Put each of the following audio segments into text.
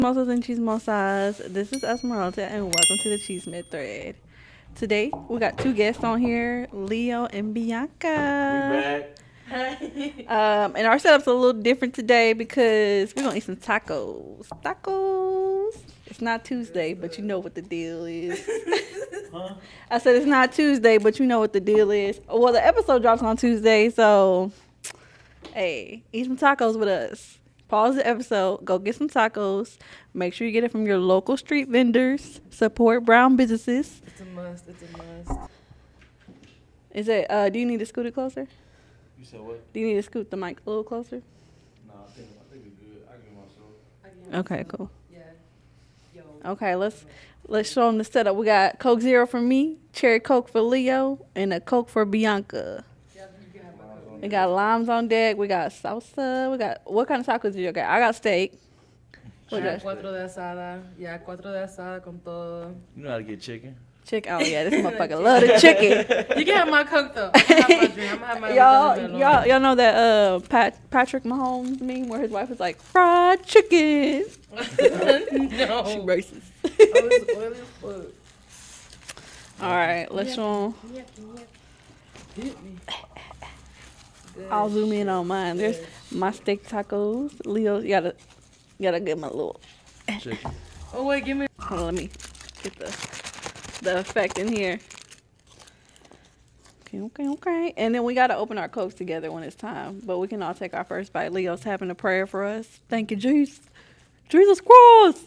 Chismosas and chismosas. This is Esmeralda, and welcome to the Chisme Thread. Today, we got two guests on here, Leo and Bianca. We back. And our setup's a little different today because we're gonna eat some tacos. Tacos. It's not Tuesday, but you know what the deal is. Huh? I said it's not Tuesday, but you know what the deal is. Well, the episode drops on Tuesday, so hey, eat some tacos with us. Pause the episode, go get some tacos. Make sure you get it from your local street vendors. Support brown businesses. It's a must. It's a must. Is it? Do you need to scoot it closer? You said what? Do you need to scoot the mic a little closer? No, I think we're good. I give myself. Okay, cool. Yeah. Yo. Okay, let's show them the setup. We got Coke Zero for me, cherry Coke for Leo, and a Coke for Bianca. Yeah, you can have my coat. We got limes on deck. We got salsa. We got what kind of tacos do you got? I got steak. What Yeah, else? cuatro de asada. Yeah, cuatro de asada con todo. You know how to get chicken? Chicken. Oh yeah, this motherfucker love the chicken. You can have my Coke though. I'm gonna have my drink. I'm gonna have my Y'all know that Patrick Mahomes meme where his wife was like fried chicken. No. She racist. Oh, it's oily as fuck. All right, let's show 'em. Hit me. Good I'll zoom in shit. on mine. There's my steak tacos. Leo, you gotta give him a little. Chicken. Oh wait, give me. Hold on, let me get the effect in here. Okay. And then we gotta open our cokes together when it's time. But we can all take our first bite. Leo's having a prayer for us. Thank you, Jesus. Jesus Christ.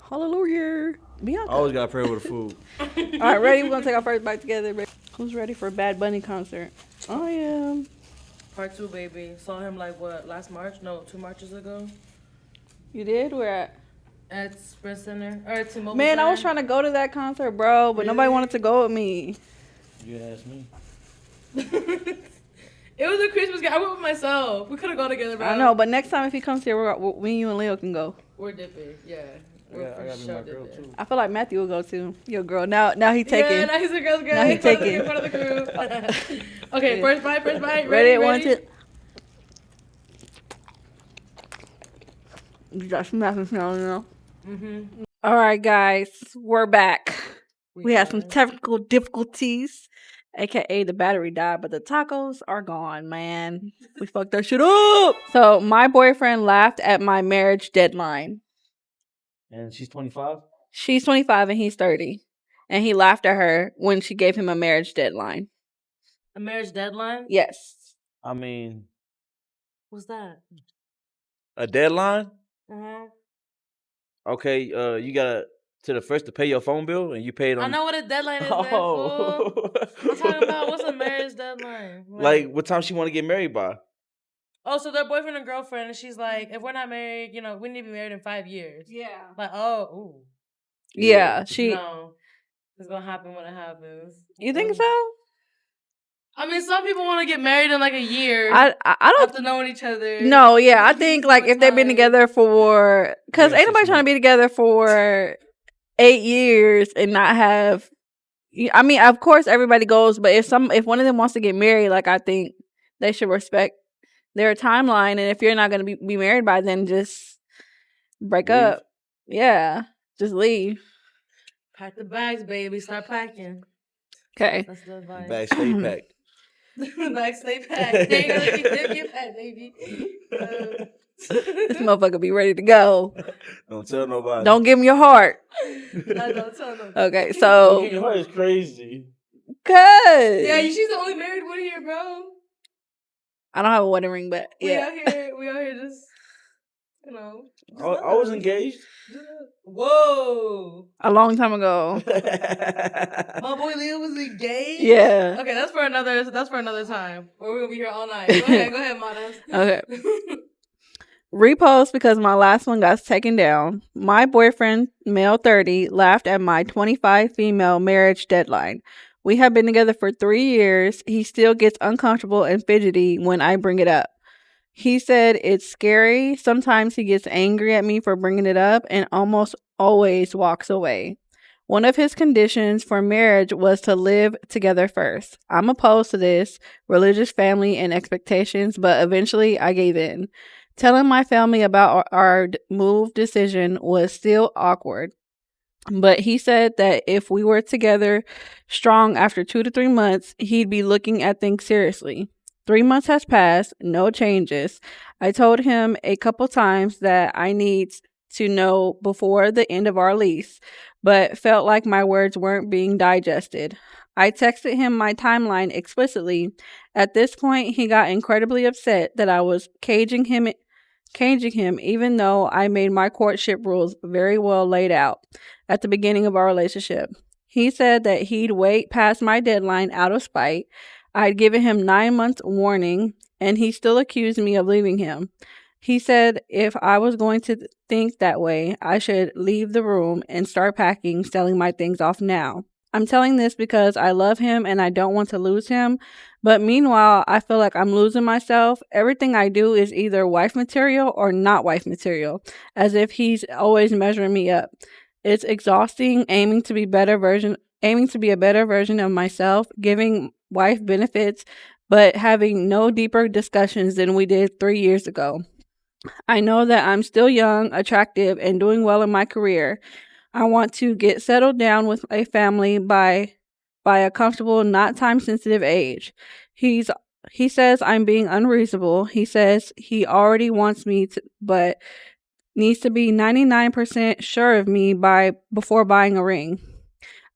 Hallelujah. Bianca. Always gotta pray with the food. All right, ready? We're gonna take our first bite together. Who's ready for Bad Bunny concert? I am. Part 2, baby. Saw him like what? Last March? No, 2 Marches ago. You did? Where at? At Sprint Center or at T-Mobile. Man, I was Center. trying to go to that concert, bro, but nobody wanted to go with me. You asked me. It was a Christmas gift. I went with myself. We could have gone together, bro. I know, but next time if he comes here, me, you, and Leo can go. We're dipping. Yeah. I We're gotta for be sure my girl dipping. too. I feel like Matthew will go too. Your girl. Now he taking. Yeah, now he's a girl's girl. Now he He's part of the taking. group, part of the group. Okay, first bite. Ready? One, two. You got smacking sound now. Mm-hmm. All right, guys, we're back. We had some technical difficulties, aka the battery died, but the tacos are gone, man. We fucked that shit up. So my boyfriend laughed at my marriage deadline. And she's 25? She's 25 and he's 30. And he laughed at her when she gave him a marriage deadline. A marriage deadline? Yes. I mean, What's that? a deadline? Uh-huh. Okay, you gotta to the first to pay your phone bill and you paid on. I know what a deadline is, man. Oh. Fool. I'm talking about what's a marriage deadline? Like what time she want to get married by? Oh, so they're boyfriend and girlfriend, and she's like, if we're not married, we need to be married in 5 years. Yeah. Like, oh, ooh. Yeah, she. No. It's gonna happen when it happens. You think so? I mean, some people want to get married in like a year. I don't. After knowing each other. No, yeah, I think like if they've been together for, cause Yeah, ain't nobody 6 trying to be together for 8 years and not have. I mean, of course everybody goes, but if one of them wants to get married, like I think they should respect their timeline, and if you're not gonna be married by then, just break Leave. up. Yeah, just leave. Pack the bags, baby. Start packing. Okay. That's the advice. Bag stay packed. Bags stay packed. There you go. Get packed, baby. This motherfucker be ready to go. Don't tell nobody. Don't give him your heart. I don't tell them. Okay, so Your heart is crazy. cause Yeah, she's the only married one here, bro. I don't have a wedding ring, but yeah. We out here just, I was engaged. Whoa. A long time ago. My boy Leo was engaged? Yeah. Okay, that's for another time. Or we're gonna be here all night. Go ahead, Manas. Okay. Repost because my last one got taken down. My boyfriend, male 30, laughed at my 25 female marriage deadline. We have been together for 3 years. He still gets uncomfortable and fidgety when I bring it up. He said it's scary. Sometimes he gets angry at me for bringing it up and almost always walks away. One of his conditions for marriage was to live together first. I'm opposed to this, religious family and expectations, but eventually I gave in. Telling my family about our move decision was still awkward, but he said that if we were together strong after 2 to 3 months, he'd be looking at things seriously. 3 months has passed, no changes. I told him a couple times that I need to know before the end of our lease, but felt like my words weren't being digested. I texted him my timeline explicitly. At this point, he got incredibly upset that I was caging him, even though I made my courtship rules very well laid out at the beginning of our relationship. He said that he'd wait past my deadline out of spite. I'd given him 9 months warning, and he still accused me of leaving him. He said if I was going to think that way, I should leave the room and start packing, selling my things off now. I'm telling this because I love him and I don't want to lose him. But meanwhile, I feel like I'm losing myself. Everything I do is either wife material or not wife material, as if he's always measuring me up. It's exhausting aiming to be a better version of myself, giving wife benefits, but having no deeper discussions than we did 3 years ago. I know that I'm still young, attractive, and doing well in my career. I want to get settled down with a family by a comfortable, not time sensitive age. He says I'm being unreasonable. He says he already wants me to, but needs to be 99% sure of me before buying a ring.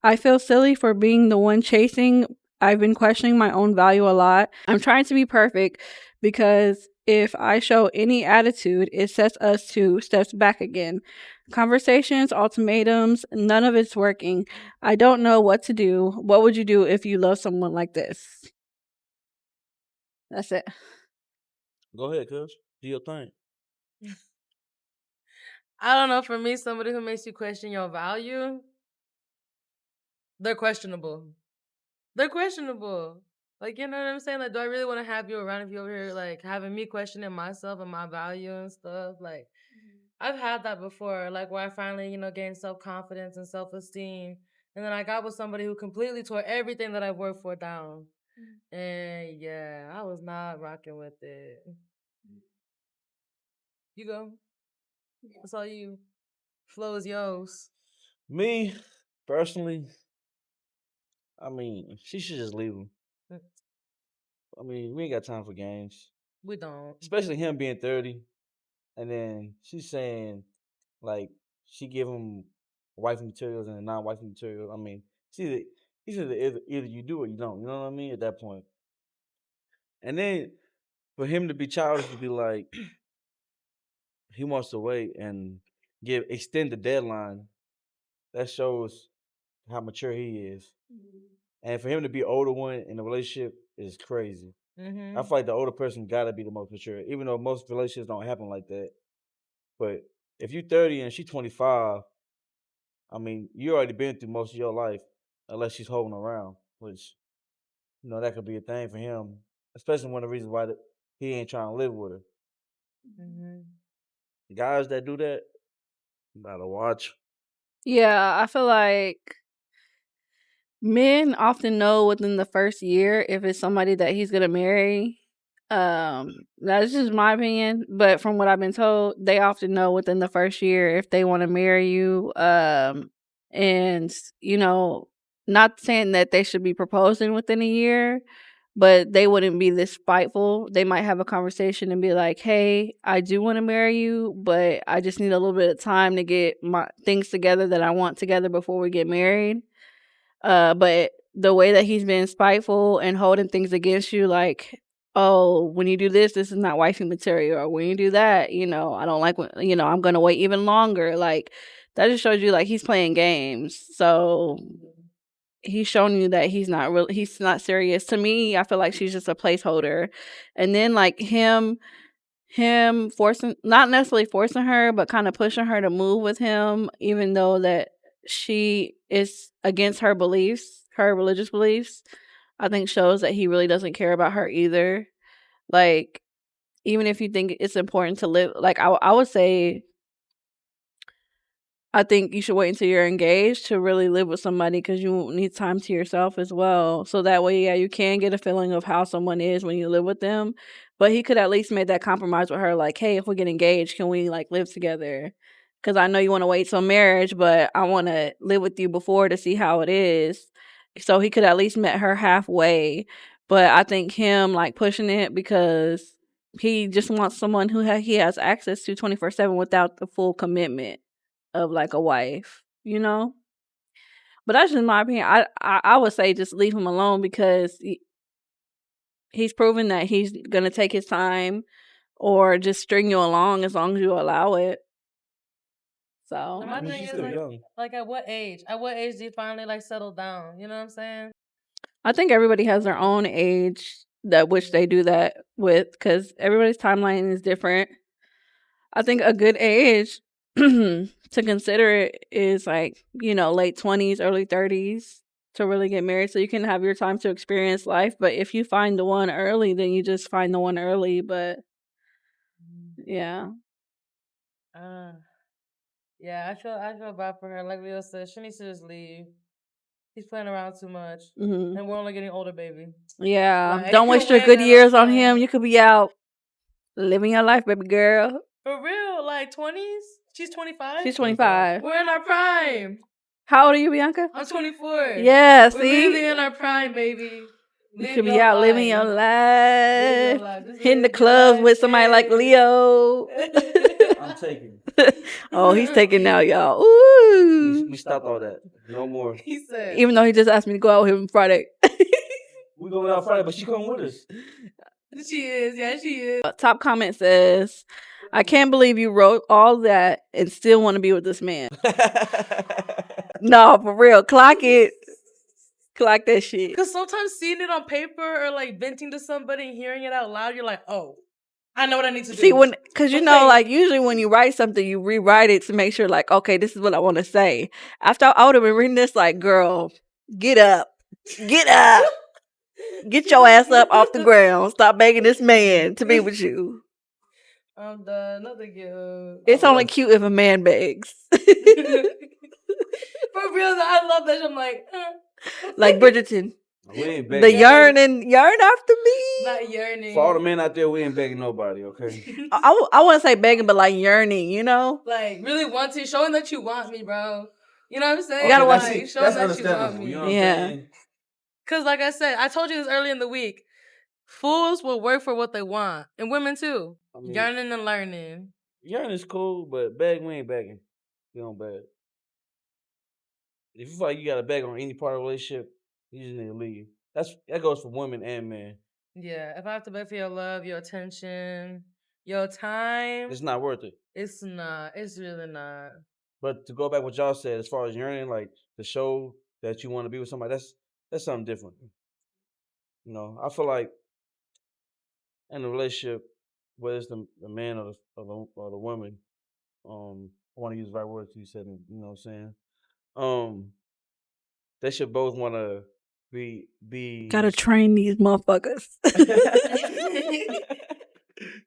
I feel silly for being the one chasing. I've been questioning my own value a lot. I'm trying to be perfect because if I show any attitude, it sets us 2 steps back again. Conversations, ultimatums, none of it's working. I don't know what to do. What would you do if you love someone like this? That's it. Go ahead, cuz. Do your thing. I don't know. For me, somebody who makes you question your value, they're questionable. They're questionable. Like, you know what I'm saying? Like, do I really want to have you around if you over here, like, having me questioning myself and my value and stuff? Like, I've had that before, like, where I finally, gained self confidence and self esteem. And then I got with somebody who completely tore everything that I worked for down. And yeah, I was not rocking with it. You go. That's all you. Flow is yours. Me, personally, I mean, she should just leave him. I mean, we ain't got time for games. We don't. Especially him being 30. And then she's saying, like, she give him wife materials and non-wife material. I mean, see, he said either you do or you don't. You know what I mean? At that point. And then for him to be childish to be like, he wants to wait and extend the deadline. That shows how mature he is. And for him to be older one in a relationship is crazy. I feel like the older person gotta be the most mature, even though most relationships don't happen like that. But if you're 30 and she's 25, I mean, you already been through most of your life, unless she's holding around, which that could be a thing for him, especially one of the reasons why he ain't trying to live with her. Guys that do that, you gotta watch. Yeah, I feel like men often know within the first year if it's somebody that he's gonna marry. That's just my opinion, but from what I've been told, they often know within the first year if they want to marry you. And you know, not saying that they should be proposing within a year, but they wouldn't be this spiteful. They might have a conversation and be like, "Hey, I do want to marry you, but I just need a little bit of time to get my things together that I want together before we get married." But the way that he's been spiteful and holding things against you, like, oh, when you do this, this is not wifey material, or when you do that, I don't like when, I'm gonna wait even longer. Like, that just shows you like he's playing games. So he's showing you that he's not serious. To me, I feel like she's just a placeholder. And then like him forcing, not necessarily forcing her, but kind of pushing her to move with him, even though that she is against her beliefs, her religious beliefs, I think shows that he really doesn't care about her either. Like, even if you think it's important to live, like, I would say, I think you should wait until you're engaged to really live with somebody, because you need time to yourself as well. So that way, yeah, you can get a feeling of how someone is when you live with them. But he could at least make that compromise with her, like, hey, if we get engaged, can we like live together? Because I know you want to wait till marriage, but I want to live with you before to see how it is. So he could at least met her halfway. But I think him like pushing it because he just wants someone who he has access to 24/7 without the full commitment of like a wife, you know? But that's just my opinion. I would say just leave him alone because he's proven that he's going to take his time or just string you along as long as you allow it. So And my I mean, thing she's is still young. like at what age? At what age do you finally like settle down? You know what I'm saying? I think everybody has their own age that which they do that with because everybody's timeline is different. I think a good age to consider it is like, late 20s, early 30s to really get married so you can have your time to experience life. But if you find the one early, then you just find the one early. But yeah. Yeah, I feel bad for her. Like Leo said, she needs to just leave. He's playing around too much. Mm-hmm. And we're only getting older, baby. Yeah. Like, Don't waste we your ain't good got no years on him. time. You could be out living your life, baby girl. For real, like 20s? She's 25? She's 25. We're in our prime. How old are you, Bianca? I'm 24. Yeah, We're see? really in our prime, baby. You Live could be your out living your life. life. Just Hitting the live your clubs life. with somebody like Leo. I'm taking. Oh, he's taking now, y'all. We Ooh. stopped all that. No more. He said. Even though he just asked me to go out with him Friday. We going out Friday, but she come with us. She is. Yeah, she is. Top comment says, I can't believe you wrote all that and still want to be with this man. No, for real. Clock it. Clock that shit. Because sometimes seeing it on paper or like venting to somebody and hearing it out loud, you're like, oh, I know what I need to do. See, because like usually when you write something, you rewrite it to make sure, like, okay, this is what I want to say. After I would have been reading this, like, girl, get up, get your ass up off the ground. Stop begging this man to be with you. I'm done. Nothing good. It's only cute if a man begs. For real, I love that. I'm like, like Bridgerton. We ain't The begging. yearn after me. Not yearning. For all the men out there, we ain't begging nobody, okay? I wouldn't say begging, but like yearning, Like really wanting, showing that you want me, bro. You know what I'm saying? Okay, You gotta that's, want showing that's that you want understandable. me. You know what I'm saying? Because like I said, I told you this early in the week. Fools will work for what they want. And women too. I mean, Yearning and learning. yearning is cool, but begging, we ain't begging. We don't beg. If you feel like you got to beg on any part of the relationship, you just need to leave. That goes for women and men. Yeah, if I have to beg for your love, your attention, your time, It's not worth it. it's not. It's really not. But to go back what y'all said, as far as yearning, like to show that you want to be with somebody, that's something different. I feel like in a relationship, whether it's the man or the woman, I want to use the right words you said. You know what I'm saying? They should both want to be. Gotta train these motherfuckers.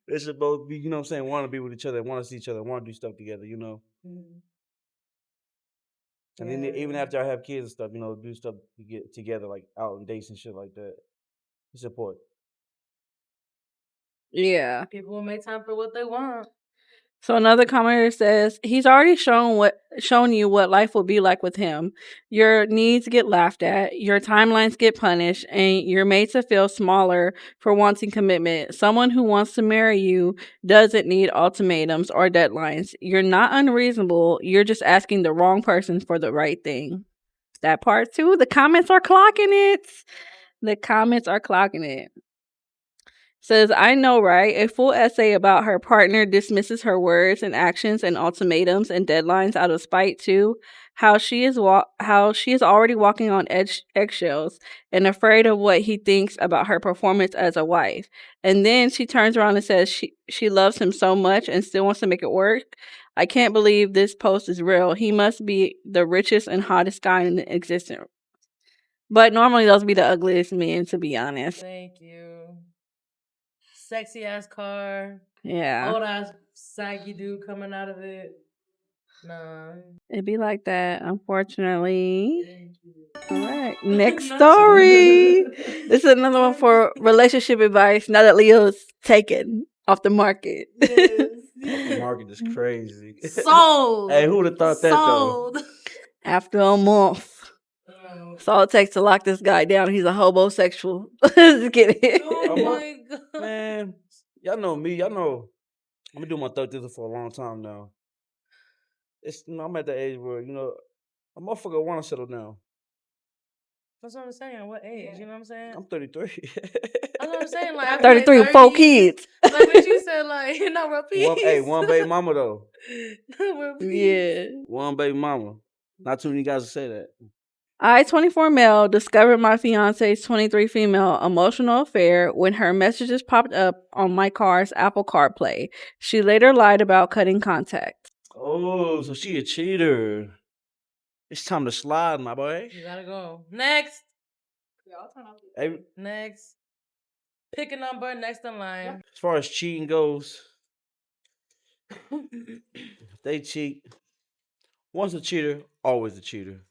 They should both be, want to be with each other, want to see each other, want to do stuff together, Mm. And then even after I have kids and stuff, do stuff to get together, like out and dates and shit like that. It's important. Yeah. People will make time for what they want. So another commenter says he's already shown you what life will be like with him. Your needs get laughed at, your timelines get punished, and you're made to feel smaller for wanting commitment. Someone who wants to marry you doesn't need ultimatums or deadlines. You're not unreasonable. You're just asking the wrong person for the right thing. That part too. The comments are clocking it. The comments are clocking it. Says, I know, right? A full essay about her partner dismisses her words and actions and ultimatums and deadlines out of spite too. How she is already walking on eggshells and afraid of what he thinks about her performance as a wife. And then she turns around and says she loves him so much and still wants to make it work. I can't believe this post is real. He must be the richest and hottest guy in existence. But normally those be the ugliest men, to be honest. Thank you. Sexy ass car. Yeah. Old ass saggy dude coming out of it. Nah. It be like that, unfortunately. All right. Next Not story. you. This is another one for relationship advice now that Leo's taken off the market. The market is crazy. Sold. Hey, who would have thought that though? Sold. After a month. That's all it takes to lock this guy down. He's a homosexual. Just kidding. Oh I'm a- my god. Man, y'all know me. Y'all know I'm been doing my third for a long time now. I'm at the age where a motherfucker want to settle down. That's what I'm saying. What age? You know what I'm saying? I'm 33. That's what I'm saying. Like after 33 with 4 kids. Like what you said, like not real peace. One baby mama though. World peace. Yeah. One baby mama. Not too many guys will say that. I, 24 male, discovered my fiance's 23 female emotional affair when her messages popped up on my car's Apple CarPlay. She later lied about cutting contact. Oh, so she a cheater. It's time to slide, my boy. You gotta go. Next. Hey, Next. Pick a number next in line. as far as cheating goes, if they cheat, once a cheater, always a cheater.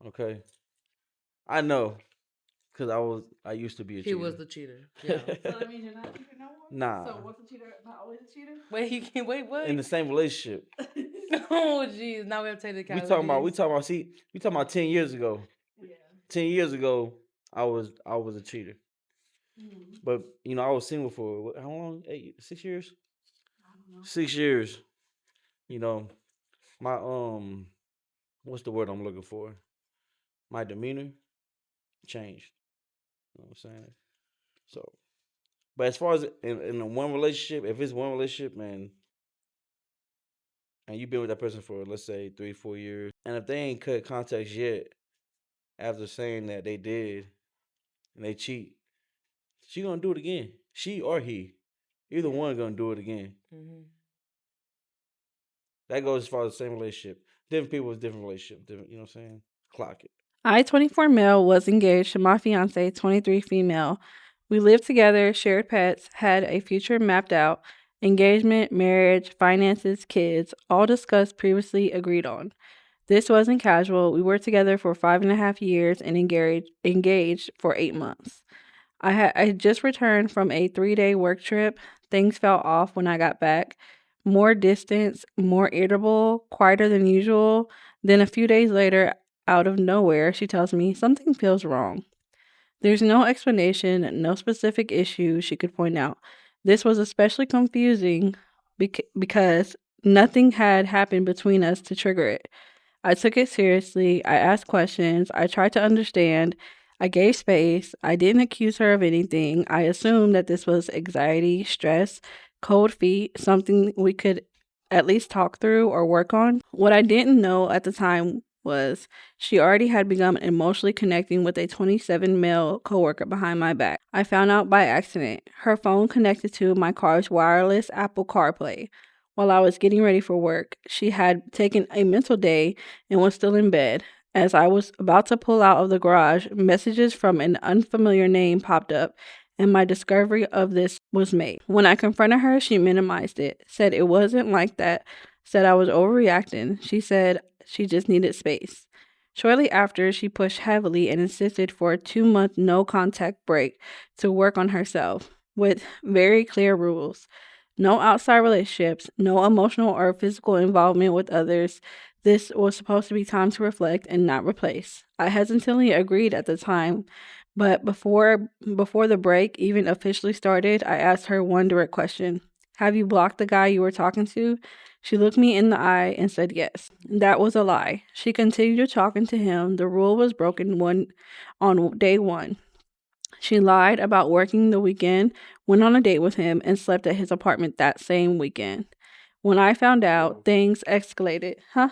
Okay, I know, cause I used to be a He cheater. was the cheater. Yeah. So that means you're not a cheater no more? Nah. So what's a cheater? Not always a cheater? Wait, he can't wait, what? In the same relationship. Oh jeez. Now we have to take the We talking about 10 years ago. Yeah. 10 years ago, I was a cheater. But I was single for how long? 6 years? I don't know. 6 years. My what's the word I'm looking for? My demeanor changed. You know what I'm saying? So, but as far as in a one relationship, if it's one relationship, man, and you've been with that person for let's say 3-4 years, and if they ain't cut contacts yet, after saying that they did, and they cheat, she gonna do it again. She or he, either one gonna do it again. Mm-hmm. That goes as far as the same relationship. Different people with different relationship. Different, you know what I'm saying? Clock it. I, 24 male, was engaged to my fiance, 23 female. We lived together, shared pets, had a future mapped out, engagement, marriage, finances, kids, all discussed previously agreed on. This wasn't casual. We were together for 5.5 years and engaged for 8 months. I had just returned from a 3-day work trip. Things felt off when I got back. More distance, more irritable, quieter than usual. Then a few days later, out of nowhere, she tells me something feels wrong. There's no explanation, no specific issue she could point out. This was especially confusing because nothing had happened between us to trigger it. I took it seriously. I asked questions. I tried to understand. I gave space. I didn't accuse her of anything. I assumed that this was anxiety, stress, cold feet, something we could at least talk through or work on. What I didn't know at the time was she already had begun emotionally connecting with a 27 male coworker behind my back. I found out by accident. Her phone connected to my car's wireless Apple CarPlay. While I was getting ready for work, she had taken a mental day and was still in bed. As I was about to pull out of the garage, messages from an unfamiliar name popped up, and my discovery of this was made. When I confronted her, she minimized it, said it wasn't like that, said I was overreacting. She said she just needed space. Shortly after, she pushed heavily and insisted for a 2-month no contact break to work on herself with very clear rules. No outside relationships, no emotional or physical involvement with others. This was supposed to be time to reflect and not replace. I hesitantly agreed at the time, but before the break even officially started, I asked her one direct question. Have you blocked the guy you were talking to? She looked me in the eye and said yes. That was a lie. She continued talking to him. The rule was broken on day 1. She lied about working the weekend, went on a date with him, and slept at his apartment that same weekend. When I found out, things escalated. Huh?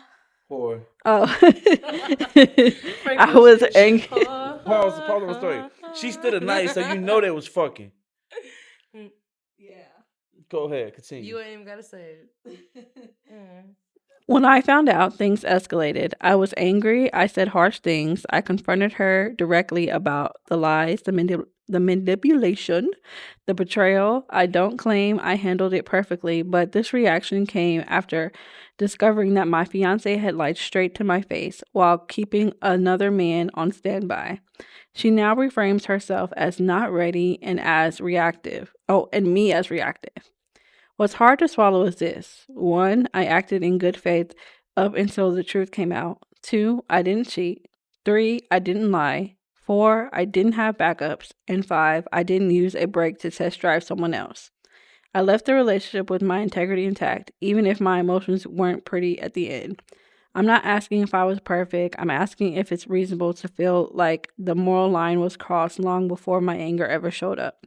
Or Oh. I was angry. pause on the story. She stood a night, so you know they was fucking. Yeah. Go ahead, continue. You ain't even gotta say it. When I found out, things escalated. I was angry. I said harsh things. I confronted her directly about the lies, the the manipulation, the betrayal. I don't claim I handled it perfectly, but this reaction came after discovering that my fiance had lied straight to my face while keeping another man on standby. She now reframes herself as not ready and as reactive. Oh, and me as reactive. What's hard to swallow is this: one, I acted in good faith up until the truth came out. Two, I didn't cheat. Three, I didn't lie. Four, I didn't have backups. And five, I didn't use a break to test drive someone else. I left the relationship with my integrity intact, even if my emotions weren't pretty at the end. I'm not asking if I was perfect. I'm asking if it's reasonable to feel like the moral line was crossed long before my anger ever showed up.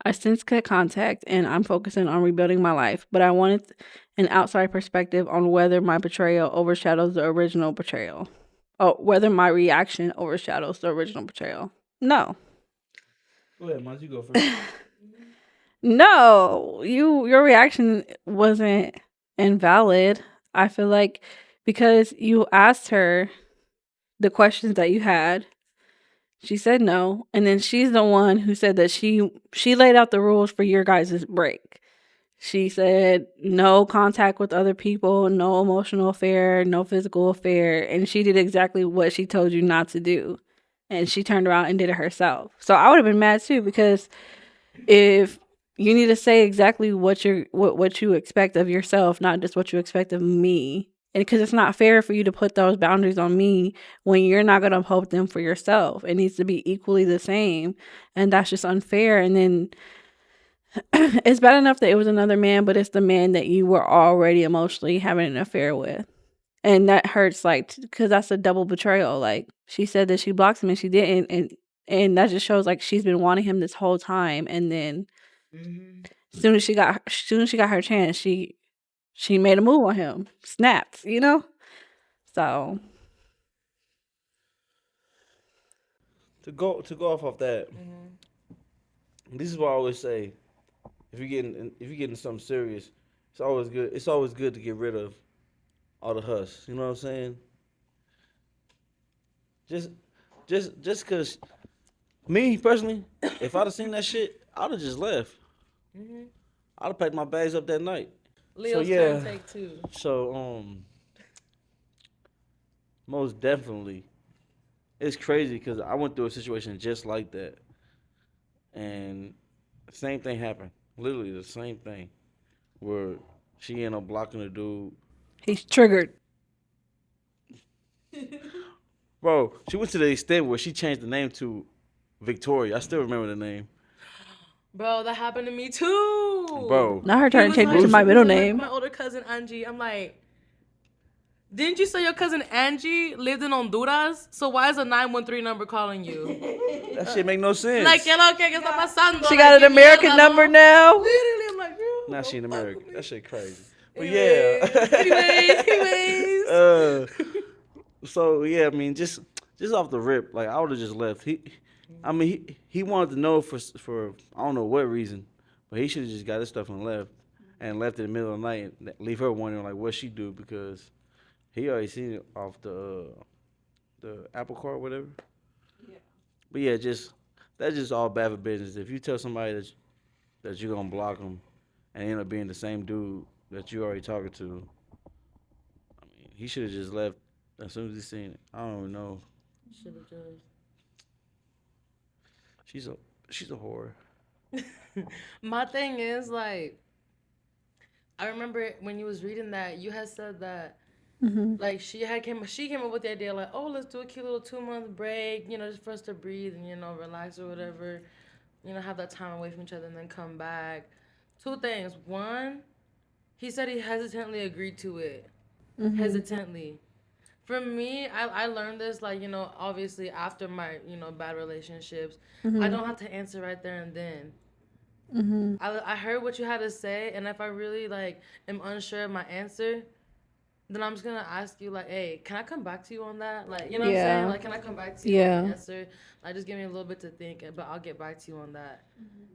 I since cut contact and I'm focusing on rebuilding my life, but I wanted an outside perspective on whether my betrayal overshadows the original betrayal. Oh, whether my reaction overshadows the original betrayal. No. Go ahead, Mons. You go first. No, your reaction wasn't invalid. I feel like because you asked her the questions that you had, she said no, and then she's the one who said that she laid out the rules for your guys' break. She said no contact with other people, no emotional affair, no physical affair, and she did exactly what she told you not to do. And she turned around and did it herself. So I would have been mad too, because if you need to say exactly what you expect of yourself, not just what you expect of me. And because it's not fair for you to put those boundaries on me when you're not going to uphold them for yourself. It needs to be equally the same. And that's just unfair. And then it's bad enough that it was another man, but it's the man that you were already emotionally having an affair with. And that hurts, like, because that's a double betrayal. Like, she said that she blocked him and she didn't. And that just shows, like, she's been wanting him this whole time. And then as soon as she got her chance, she made a move on him. Snapped, you know? So To go off that, this is what I always say. If you're getting something serious, it's always good. It's always good to get rid of all the huss. You know what I'm saying? Just just cause me personally, if I'd have seen that shit, I'd have just left. I'd have packed my bags up that night. Leo's so turn, yeah. take two. So most definitely, it's crazy because I went through a situation just like that, and the same thing happened. Literally the same thing, where she ended up blocking the dude. he's triggered. Bro, she went to the extent where she changed the name to Victoria. I still remember the name. Bro, that happened to me too. Bro, Not her He trying was to change like, it to my he middle was like, name. my older cousin Angie. I'm like, didn't you say your cousin Angie lived in Honduras? So why is a 913 number calling you? that shit make no sense. Like, ¿qué lo que está pasando? She Like, got an ¿qué American mierda, number no? now. Literally, I'm like, girl. now she in don't fuck America. with me. That shit crazy. But Anyways, yeah. anyways. So yeah, I mean, just off the rip, like I would have just left. I mean, he wanted to know for I don't know what reason, but he should have just got his stuff and left in the middle of the night and leave her wondering like what she do because he already seen it off the Apple Card or whatever. But yeah, just that's just all bad for business. If you tell somebody that you're gonna block them and end up being the same dude that you already talking to, I mean, he should have just left as soon as he seen it. I don't even know. Should have just. She's a she's a whore. My thing is like, I remember when you was reading that, you had said that like she came up with the idea like, oh, let's do a cute little 2 month break, just for us to breathe and relax or whatever, have that time away from each other and then come back. Two things. One, he said he hesitantly agreed to it. Hesitantly. For me, I learned this like, obviously after my, bad relationships. I don't have to answer right there and then. I heard what you had to say, and if I really like am unsure of my answer, then I'm just gonna ask you like, hey, can I come back to you on that? Like, you know what I'm saying? Like, can I come back to you on the answer? Like, just give me a little bit to think, but I'll get back to you on that.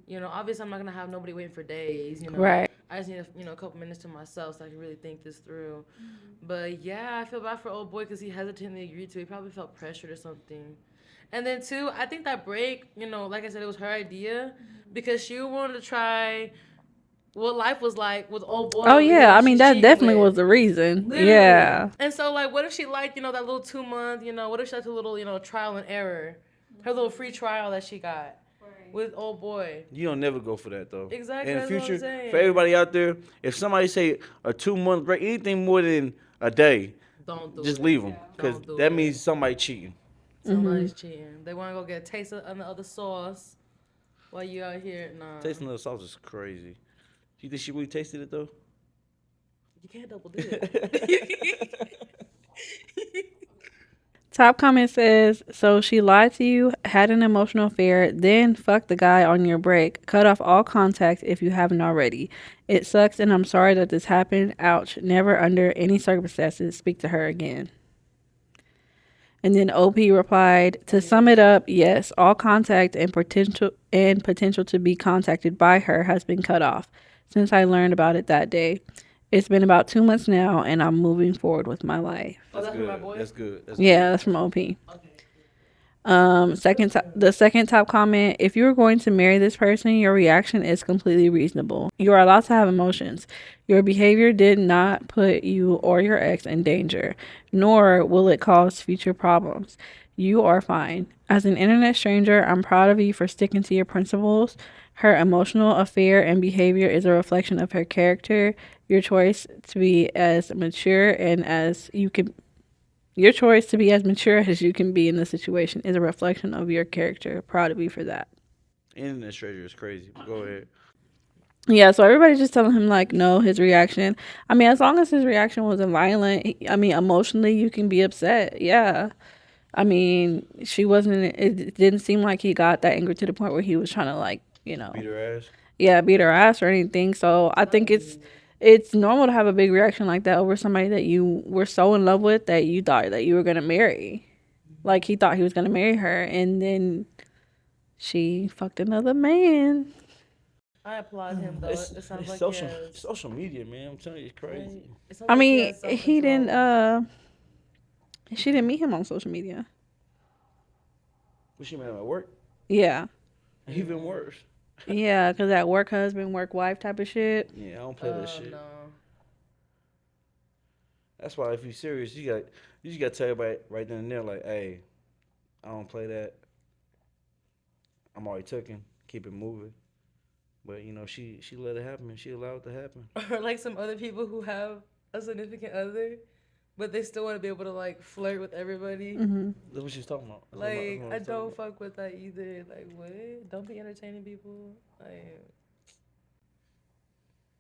Obviously I'm not gonna have nobody waiting for days. Right. I just need a couple minutes to myself so I can really think this through. But yeah, I feel bad for old boy because he hesitantly agreed to it. He probably felt pressured or something. And then two, I think that break, like I said, it was her idea because she wanted to try what life was like with old boy Oh over here yeah, I that mean she's that cheating definitely with. was the reason. Literally. Yeah. And so, like, what if she liked, that little 2 month, what if she liked a little, trial and error? Her little free trial that she got with old boy. You don't never go for that though. Exactly, In the that's what I'm future, saying. for everybody out there, if somebody say a 2 month break, anything more than a day, Don't do just it. leave them because Don't do that it. means somebody cheating. Somebody's cheating. They want to go get a taste of the other sauce while you out here. Nah. Tasting the sauce is crazy. You think she really tasted it though? You can't double dip. Top comment says, so she lied to you, had an emotional affair, then fucked the guy on your break. Cut off all contact if you haven't already. It sucks and I'm sorry that this happened. Ouch. Never under any circumstances speak to her again. And then OP replied, to sum it up, yes, all contact and potential to be contacted by her has been cut off since I learned about it that day. It's been about 2 months now and I'm moving forward with my life. That's good. That's good. That's Yeah, good. that's from OP. The second top comment, if you are going to marry this person, your reaction is completely reasonable. You are allowed to have emotions. Your behavior did not put you or your ex in danger, nor will it cause future problems. You are fine. As an internet stranger, I'm proud of you for sticking to your principles. Her emotional affair and behavior is a reflection of her character. Your choice to be as mature and as you can Your choice to be as mature as you can be in the situation is a reflection of your character. Proud of you for that. Internet stranger is crazy. Go ahead. Yeah, so everybody's just telling him, like, no, his reaction. I mean, as long as his reaction wasn't violent, I mean, emotionally, you can be upset. Yeah. I mean, it didn't seem like he got that angry to the point where he was trying to, like, Beat her ass. yeah, beat her ass or anything. So I think it's normal to have a big reaction like that over somebody that you were so in love with that you thought that you were going to marry. Like, he thought he was going to marry her, and then she fucked another man. I applaud him though. It's, It sounds it's like social he has. social media, man. I'm telling you, it's crazy. Right? It sounds I like he mean, has self-control. she didn't meet him on social media. What she met him at work? Yeah. Even worse. Yeah, because that work husband, work wife type of shit. Yeah, I don't play that shit. No. That's why if you're serious, you just gotta tell everybody right then and there, like, hey, I don't play that. I'm already taken. Keep it moving. But she let it happen. She allowed it to happen. Or like some other people who have a significant other, but they still want to be able to like flirt with everybody. Mm-hmm. That's what she's talking about. Like I don't fuck with that either. Like what? Don't be entertaining people. Like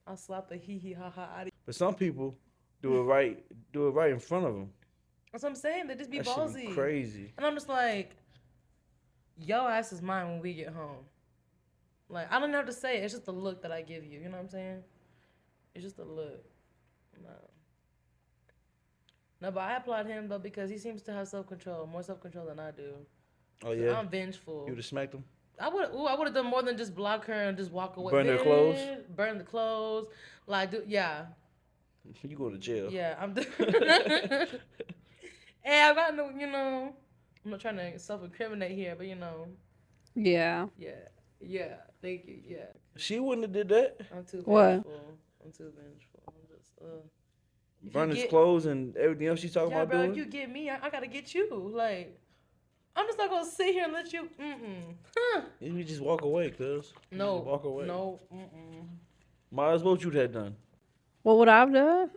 I'll slap the hee hee ha ha out of you. But some people do it right in front of them. That's what I'm saying. They just be That ballsy. shit be crazy. And I'm just like, yo ass is mine when we get home. Like I don't have to say it. It's just the look that I give you. You know what I'm saying? It's just a look. No. No, but I applaud him though because he seems to have self-control, more self-control than I do. Oh yeah. I'm vengeful. You would have smacked him. I would have done more than just block her and just walk away. Burn their clothes. Burn the clothes. Yeah. You go to jail. Yeah, I'm. Hey, I got no. I'm not trying to self-incriminate here, but Yeah. Yeah. Thank you. Yeah. She wouldn't have did that. I'm too What? vengeful. I'm just. Burn his clothes and everything else she's talking Yeah, about bro. doing. If you get me, I gotta get you. Like, I'm just not gonna sit here and let you. You just walk away, cuz. No. Walk away. No. Might as well what you'd have done. What would I have done?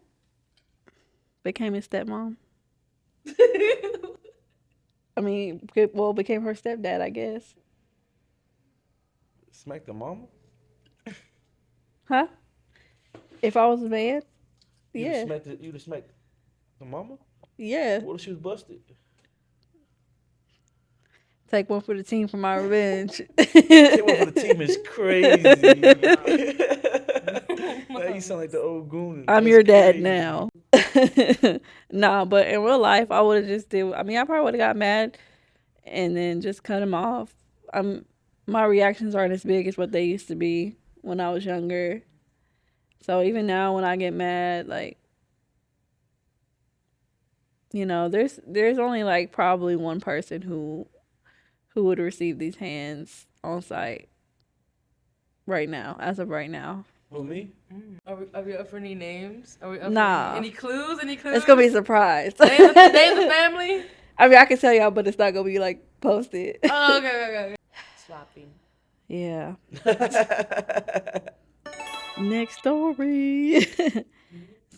Became his stepmom. I mean, became her stepdad, I guess. Smack the mama? Huh? If I was a man? You'd Yeah. have smacked the mama? Yeah. What if she was busted? Take one for the team for my revenge. Take one for the team is crazy. Now you sound like the old goon. I'm your dad now. Nah, but in real life, I would have just did. I mean, I probably would have got mad and then just cut him off. My reactions aren't as big as what they used to be when I was younger. So even now, when I get mad, like, there's only like probably one person who who would receive these hands on site right now, as of right now. Who, me? Are we up for any names? Are we up Nah. for any clues? Any clues? It's gonna be a surprise. Name the family. I mean, I can tell y'all, but it's not gonna be like posted. Oh, okay. Sloppy. Yeah. Next story.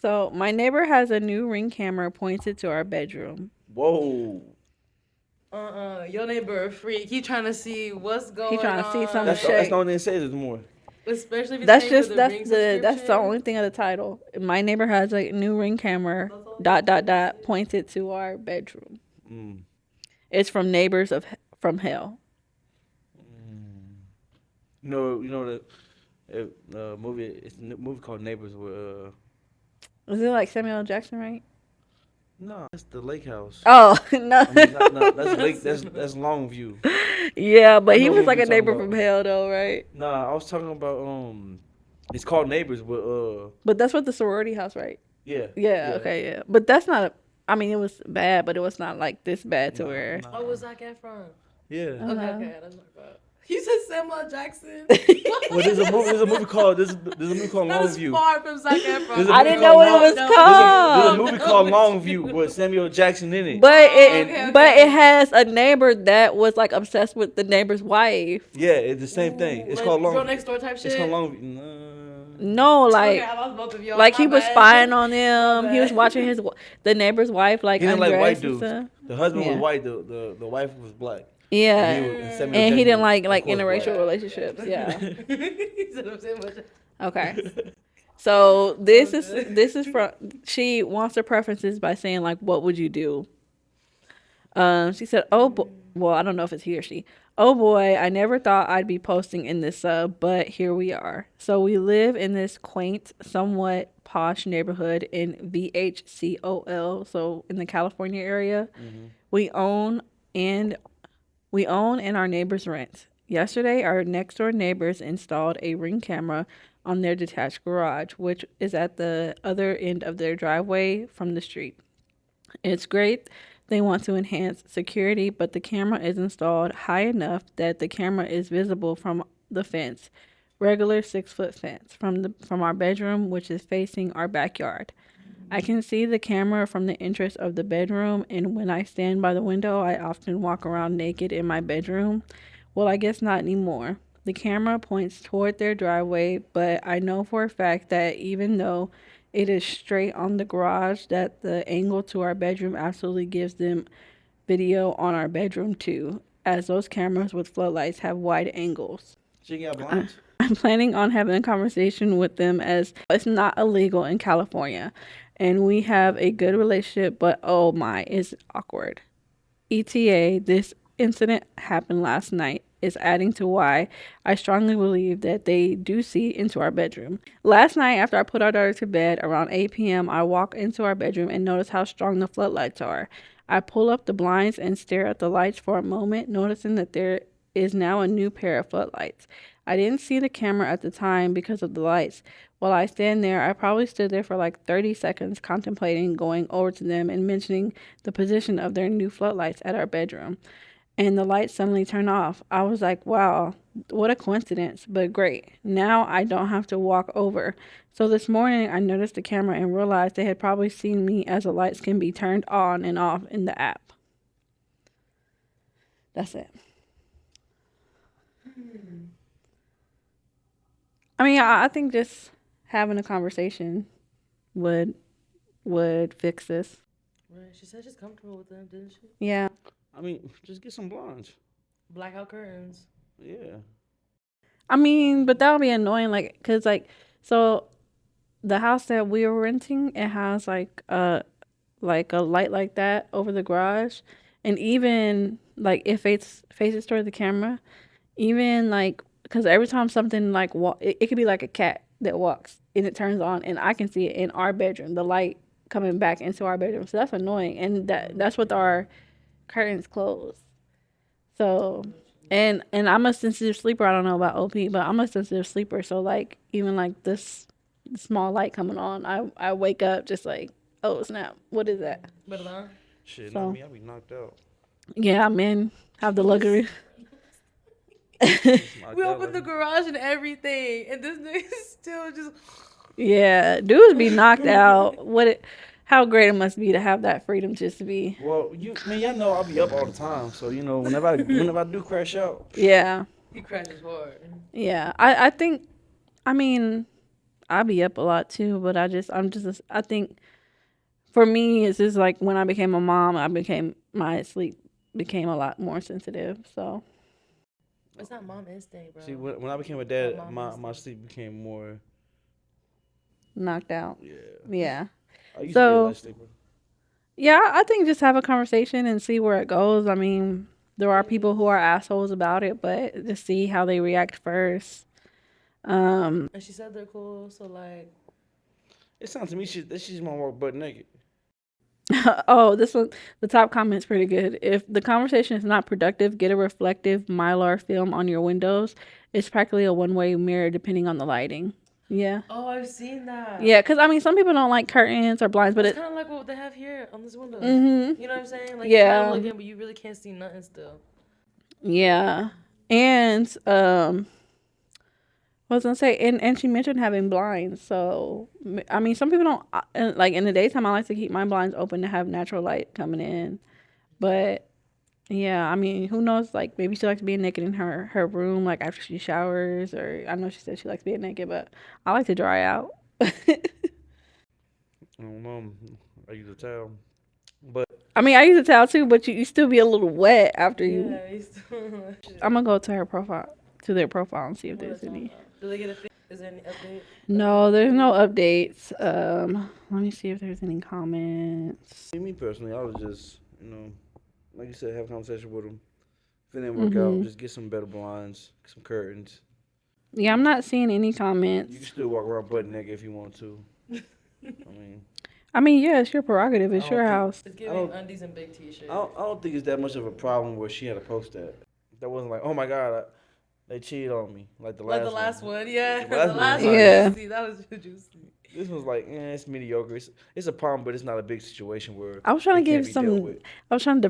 So, my neighbor has a new Ring camera pointed to our bedroom. Whoa. Your neighbor a freak. He trying to see what's going on. He trying to see some That's shit. the only thing it says more. Especially if That's it's just the that's Ring that's the subscription. only thing of the title. My neighbor has a new Ring camera. ... pointed to our bedroom. Mm. It's from Neighbors from Hell. You know the movie. It's a movie called Neighbors. With Is it like Samuel L. Jackson, right? no, that's the Lake House. Oh no. I mean, no, that's Lake. That's Longview. Yeah, but I he know was what like you're a neighbor talking from about. hell, though, right? Nah, I was talking about It's called Neighbors, but But that's what the sorority house, right? yeah. Yeah. Okay. Yeah. But that's not. I mean, it was bad, but it was not like this bad to where. Oh, was Zac Efron? Yeah. Okay, that's my fault. You said Samuel L. Jackson. Well, there's a movie called That was Longview. far from Zac Efron. I didn't know what it was There's called. a movie called Longview with Samuel Jackson in it. But okay. it has a neighbor that was like obsessed with the neighbor's wife. Yeah, it's the same thing. It's Like called Girl Longview. Next Door type shit. It's called Longview. No, like Okay, I lost both of y'all. like My he was bad. spying on them. My He was bad. watching the neighbor's wife like He didn't like undress white and dudes. stuff. The husband Yeah. was white. The wife was black. Yeah, And Samuel and he Jackson didn't was, like of course, interracial black. relationships. Yeah. He said I'm saying much. Okay. So this is from she wants her preferences by saying like, what would you do? She said, well, I don't know if it's he or she. Oh boy, I never thought I'd be posting in this sub, but here we are. So we live in this quaint, somewhat posh neighborhood in VHCOL, so in the California area. Mm-hmm. We own and our neighbors rent. Yesterday, our next door neighbors installed a Ring camera on their detached garage, which is at the other end of their driveway from the street. It's great. They want to enhance security, but the camera is installed high enough that the camera is visible from the fence, regular 6-foot fence from our bedroom, which is facing our backyard. I can see the camera from the entrance of the bedroom, and when I stand by the window, I often walk around naked in my bedroom. Well, I guess not anymore. The camera points toward their driveway, but I know for a fact that even though it is straight on the garage, that the angle to our bedroom absolutely gives them video on our bedroom too, as those cameras with floodlights have wide angles. She got blinds. I'm planning on having a conversation with them as it's not illegal in California and we have a good relationship, but oh my, it's awkward. ETA, this incident happened last night, is adding to why I strongly believe that they do see into our bedroom. Last night, after I put our daughter to bed around 8 p.m., I walk into our bedroom and notice how strong the floodlights are. I pull up the blinds and stare at the lights for a moment, noticing that there is now a new pair of floodlights. I didn't see the camera at the time because of the lights. While I stand there, I probably stood there for like 30 seconds contemplating going over to them and mentioning the position of their new floodlights at our bedroom. And the lights suddenly turned off. I was like, wow, what a coincidence, but great. Now I don't have to walk over. So this morning I noticed the camera and realized they had probably seen me as the lights can be turned on and off in the app. That's it. I mean, I think just having a conversation would fix this. Right. She said she's comfortable with them, didn't she? Yeah. I mean, just get some blinds. Blackout curtains. Yeah. I mean, but that would be annoying, like, cause like, so the house that we were renting, it has like a light like that over the garage, and even like if it's faces toward the camera, even like, cause every time something like it could be like a cat that walks and it turns on, and I can see it in our bedroom, the light coming back into our bedroom. So that's annoying, and that's with our curtains closed. So, and I'm a sensitive sleeper. I don't know about OP, but I'm a sensitive sleeper. So like even like this small light coming on, I wake up just like, oh snap, what is that? But alarm. Shit, So- not me. I be knocked out. Yeah, men have the luxury. It's knocked We out opened like the garage and everything, and this nigga still just. Yeah, dudes be knocked out. How great it must be to have that freedom just to be. well, y'all know I'll be up all the time, so whenever I do crash out, Yeah, He crashes hard. yeah. I think. I mean, I be up a lot too, but I think for me, it's just like when I became a mom, my sleep became a lot more sensitive. So It's not mom instinct, bro. see when I became a That dad, mom my instinct. sleep became more. knocked out. Yeah, Yeah. I used to be a So light sleeper. yeah, I think just have a conversation and see where it goes. I mean, there are people who are assholes about it, but just see how they react first. And she said they're cool, so like. It sounds to me she's gonna walk butt naked. Oh, this one, the top comment's pretty good. If the conversation is not productive, get a reflective mylar film on your windows. It's practically a one-way mirror depending on the lighting. Yeah. Oh, I've seen that. Yeah, because I mean, some people don't like curtains or blinds, but That's it. kind of like what they have here on this window. Mm-hmm. You know what I'm saying? Like you try to Yeah. look in, but you really can't see nothing still. Yeah. And I was gonna say, and she mentioned having blinds. So I mean, some people don't like in the daytime. I like to keep my blinds open to have natural light coming in. But yeah, I mean, who knows? Like maybe she likes being naked in her room, like after she showers. Or I know she said she likes being naked, but I like to dry out. I don't know. I use a towel, but I mean, I use a towel too, but you still be a little wet after you. Yeah, he's still. I'm gonna go to her profile, to their profile, and see if What are there's they talking any. about? Do they get a fix? Is there any update? No, there's no updates. Let me see if there's any comments. me personally, I would just like you said, have a conversation with them. If it didn't work out, Mhm. just get some better blinds, some curtains. Yeah, I'm not seeing any You can comments. still walk around butt naked if you want to. I mean, I mean, yeah, it's your prerogative. I It's your don't think house. It's I giving don't undies and big t-shirt. I don't think it's that much of a problem where she had to post that. That wasn't like, oh my god, they cheated on me like the Like the last last one. one, yeah. The The last one was last one like, Yeah. juicy. That was juicy. this one's like, it's mediocre. It's a problem, but it's not a big situation where I was trying it to can't give be dealt some. with. I was trying to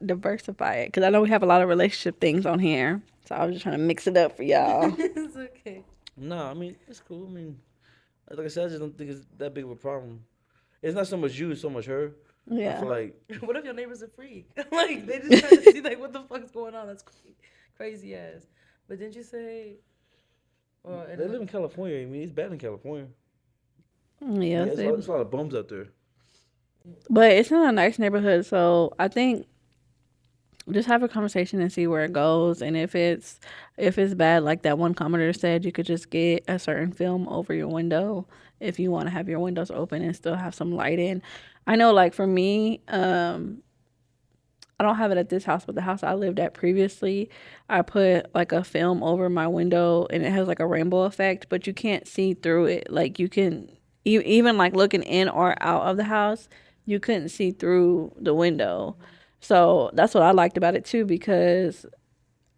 diversify it because I know we have a lot of relationship things on here. So I was just trying to mix it up for y'all. It's okay. No, I mean it's cool. I mean, like I said, I just don't think it's that big of a problem. It's not so much you, it's so much her. I Yeah. feel like What if your neighbor's a freak? Like they just trying to see like what the fuck's going on. That's crazy ass. But didn't you say? Well, they live in California. I mean, it's bad in California. Yeah. Yeah, it's a lot of bums out there. But it's in a nice neighborhood, so I think just have a conversation and see where it goes. And if it's bad, like that one commenter said, you could just get a certain film over your window if you want to have your windows open and still have some light in. I know, like for me, I don't have it at this house, but the house I lived at previously, I put like a film over my window and it has like a rainbow effect, but you can't see through it. Like you can, even like looking in or out of the house, you couldn't see through the window. So that's what I liked about it too, because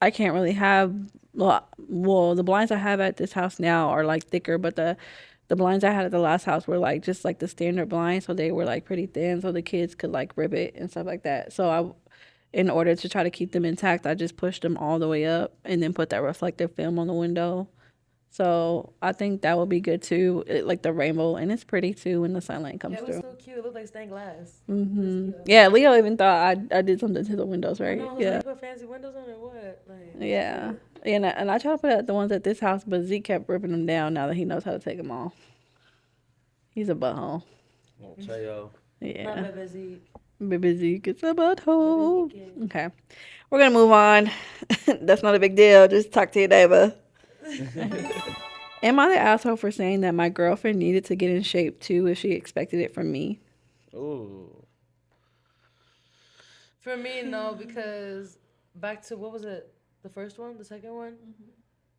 I can't really have, well, the blinds I have at this house now are like thicker, but the blinds I had at the last house were like just like the standard blinds, so they were like pretty thin, so the kids could like rip it and stuff like that. So in order to try to keep them intact, I just pushed them all the way up and then put that reflective film on the window. So I think that would be good too, like the rainbow, and it's pretty too when the sunlight yeah, comes it was through. so cute. It looked like stained glass. Yeah, Leo even thought I did something to the windows, I right? know. I was like, Yeah, you put fancy windows on or what? Like, yeah. And I tried to put the ones at this house, but Zeke kept ripping them down. Now that he knows how to take them off, he's a butthole. I'll tell y'all. not Yeah, Bebe Zeke. baby Zeke is a Bebe butthole. Zeke. Okay, we're gonna move on. That's not a big deal. Just talk to your neighbor. Am I the asshole for saying that my girlfriend needed to get in shape too if she expected it from me? Oh, For me, no, because back to what was it? The first one, the second one,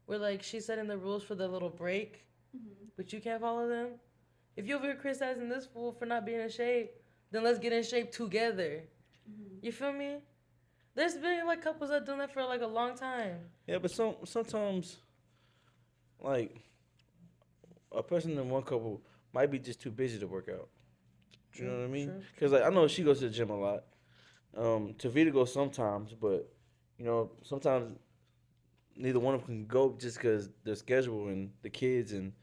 where like she's setting the rules for the little break, but you can't follow them. If you're over here criticizing this fool for not being in shape, then let's get in shape together. You feel me? There's been like couples that done that for like a long time. yeah, but sometimes like a person in one couple might be just too busy to work out. You know what I mean? True. Because like I know she goes to the gym a lot. Tavita goes sometimes, but sometimes neither one of them can go just because their schedule and the kids and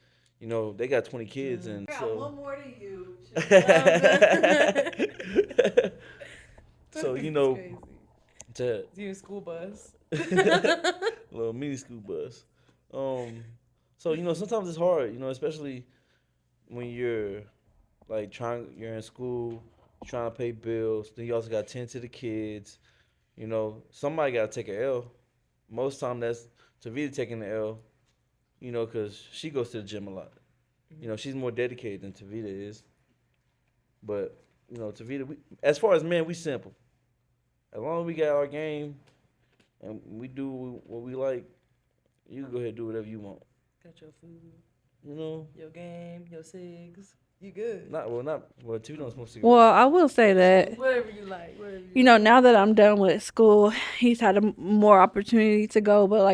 they got 20 kids and I got one more to you. so It's crazy. to You in school bus. little mini school bus. So sometimes it's hard, especially when you're like you're in school, trying to pay bills. Then you also got to tend to the kids. Somebody got to take a L. Most time that's Tavita taking the L. Because she goes to the gym a lot. She's more dedicated than Tavita is. But Tavita, as far as men, we simple. As long as we got our game and we do what we like, you can go ahead and do whatever you want. Got your food, You know, your game, your cigs. You good. not well. Tavita don't smoke cigarettes. Well, I will say that Whatever you like. now that I'm done with school, he's had more opportunity to go. But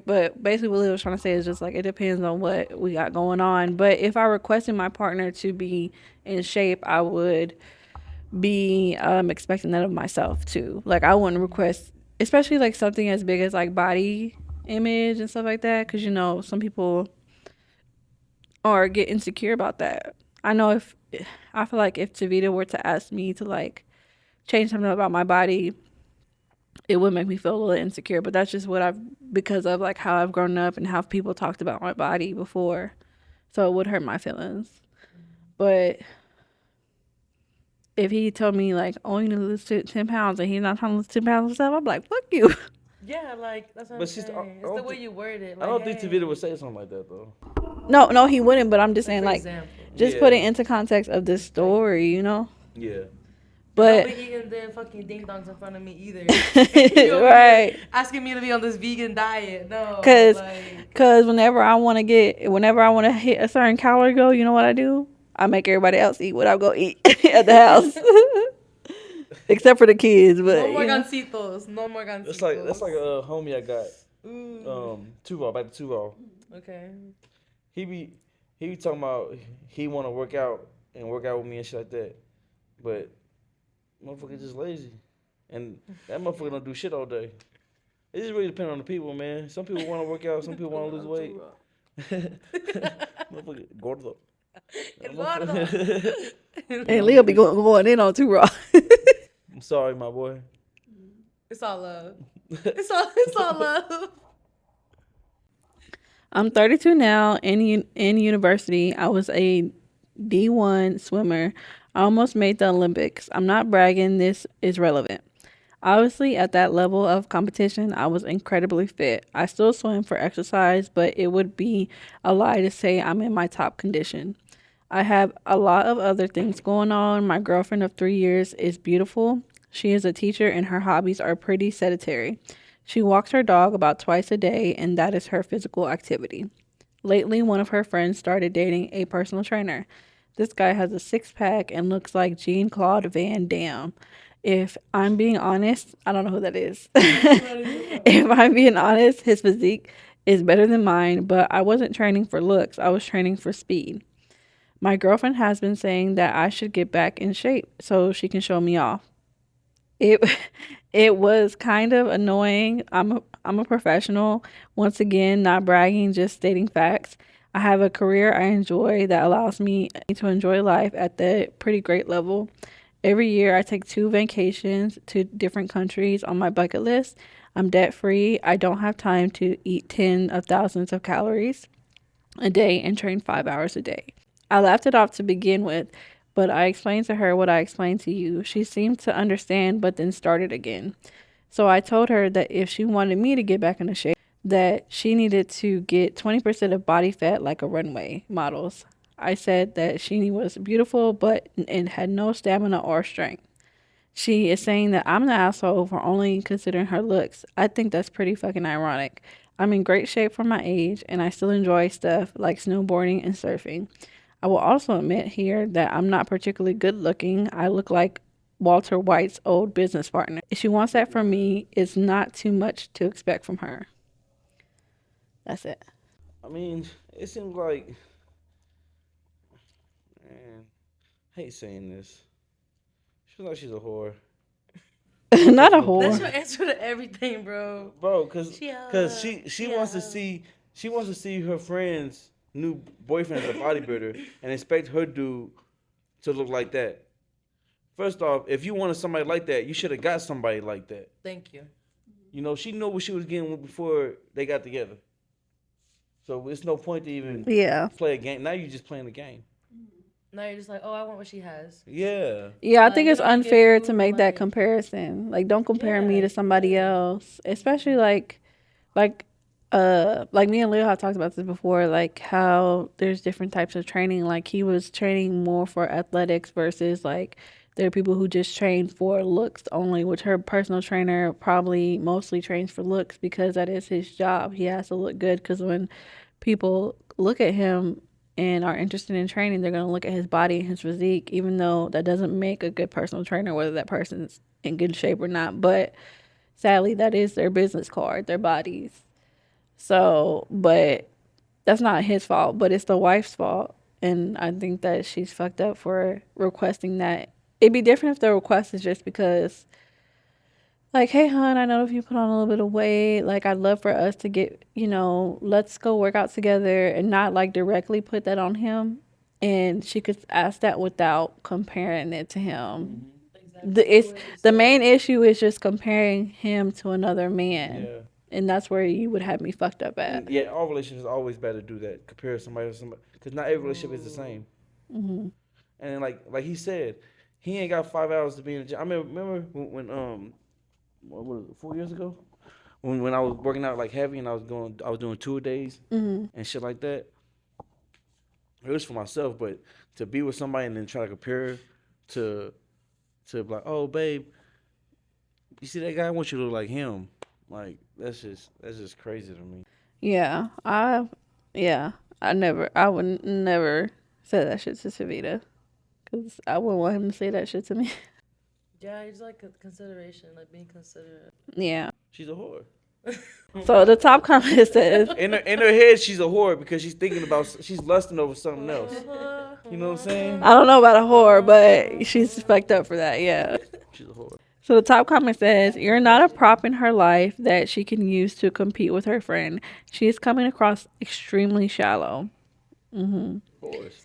but basically, what Leo was trying to say is just like it depends on what we got going on. But if I requested my partner to be in shape, I would be expecting that of myself too. Like I wouldn't request, especially like something as big as like body image and stuff like that, because some people or get insecure about that. I know if I feel like if Tavita were to ask me to like change something about my body, it would make me feel a little insecure. But that's just because of like how I've grown up and how people talked about my body before. So it would hurt my feelings. But if he told me like, oh, you need to lose 10 pounds and he's not trying to lose 10 pounds himself, I'm like, fuck you. Yeah, like that's what But I'm she's. saying. It's the way you word it. I Like, don't think Tavita would say something like that though. No, he wouldn't. But I'm just saying for like, example. just put it into context of this story, Yeah. But don't be eating the fucking ding dongs in front of me either. right. Asking me to be on this vegan diet. No. Cause whenever I want to hit a certain calorie goal, you know what I do? I make everybody else eat what I go eat at the house. Except for the kids, but no more gancitos. No more gancitos. That's like a homie I got. Tuval, back to Tuval. Okay. He be talking about he want to work out with me and shit like that, but motherfucker just lazy, and that motherfucker don't do shit all day. It just really depends on the people, man. Some people want to work out, some people want to lose weight. Motherfucker, gordo. And Leo be going in on too raw. I'm sorry, my boy. It's all love. It's all love. I'm 32 now. In university, I was a D1 swimmer. I almost made the Olympics. I'm not bragging. This is relevant. Obviously, at that level of competition, I was incredibly fit. I still swim for exercise, but it would be a lie to say I'm in my top condition. I have a lot of other things going on. My girlfriend of 3 years is beautiful. She is a teacher and her hobbies are pretty sedentary. She walks her dog about twice a day, and that is her physical activity. Lately, one of her friends started dating a personal trainer. This guy has a six pack and looks like Jean Claude Van Damme. If I'm being honest, I don't know who that is. If I'm being honest, his physique is better than mine, but I wasn't training for looks, I was training for speed. My girlfriend has been saying that I should get back in shape so she can show me off. It it was kind of annoying. I'm a professional. Once again, not bragging, just stating facts. I have a career I enjoy that allows me to enjoy life at the pretty great level. Every year I take 2 vacations to different countries on my bucket list. I'm debt free. I don't have time to eat 10 of thousands of calories a day and train 5 hours a day. I laughed it off to begin with, but I explained to her what I explained to you. She seemed to understand, but then started again. So I told her that if she wanted me to get back into shape, that she needed to get 20% of body fat like a runway models. I said that she was beautiful, but and had no stamina or strength. She is saying that I'm the asshole for only considering her looks. I think that's pretty fucking ironic. I'm in great shape for my age, and I still enjoy stuff like snowboarding and surfing. I will also admit here that I'm not particularly good looking. I look like Walter White's old business partner. If she wants that from me, it's not too much to expect from her. That's it. I mean, it seems like, man, I hate saying this. She feels like she's a whore. Not a That's your That's whore. your answer to everything, bro. bro, cause She she wants to see her friend's new boyfriend as a bodybuilder and expect her dude to look like that. First off, if you wanted somebody like that, you should have got somebody like that. Thank you. You know, she knew what she was getting with before they got together. So it's no point to even Yeah. play a game. Now you're just playing a game. Now you're just like, oh, I want what she has. Yeah. Yeah, I Like, think you it's know, you get unfair to food, make that like, comparison. Like, don't compare me yeah, to somebody yeah. else, especially like like me and Leo have talked about this before, like how there's different types of training. Like he was training more for athletics versus like there are people who just train for looks only, which her personal trainer probably mostly trains for looks because that is his job. He has to look good because when people look at him and are interested in training, they're going to look at his body and his physique, even though that doesn't make a good personal trainer, whether that person's in good shape or not. But sadly, that is their business card, their bodies. So, but that's not his fault, but it's the wife's fault. And I think that she's fucked up for requesting that. It'd be different if the request is just because, like, hey, hon, I know if you put on a little bit of weight, like, I'd love for us to get, let's go work out together and not like directly put that on him. And she could ask that without comparing it to him. The main issue is just comparing him to another man. Yeah. And that's where you would have me fucked up at. And yeah, all relationships is always better to do that. Compare somebody to somebody, because not every relationship is the same. Mm-hmm. And like he said, he ain't got 5 hours to be in the gym. I remember when what was it, 4 years ago, when I was working out like heavy and I was doing 2 days Mm-hmm. and shit like that. It was for myself, but to be with somebody and then try to compare to like, oh babe, you see that guy? I want you to look like him. Like that's just crazy to me. Yeah, I would never say that shit to Savita because I wouldn't want him to say that shit to me. Yeah, it's like a consideration, like being considerate. Yeah. She's a whore. So the top comment says, In her head, she's a whore because she's lusting over something else. You know what I'm saying? I don't know about a whore, but she's fucked up for that. Yeah. She's a whore. So the top comment says, you're not a prop in her life that she can use to compete with her friend. She is coming across extremely shallow. Of course.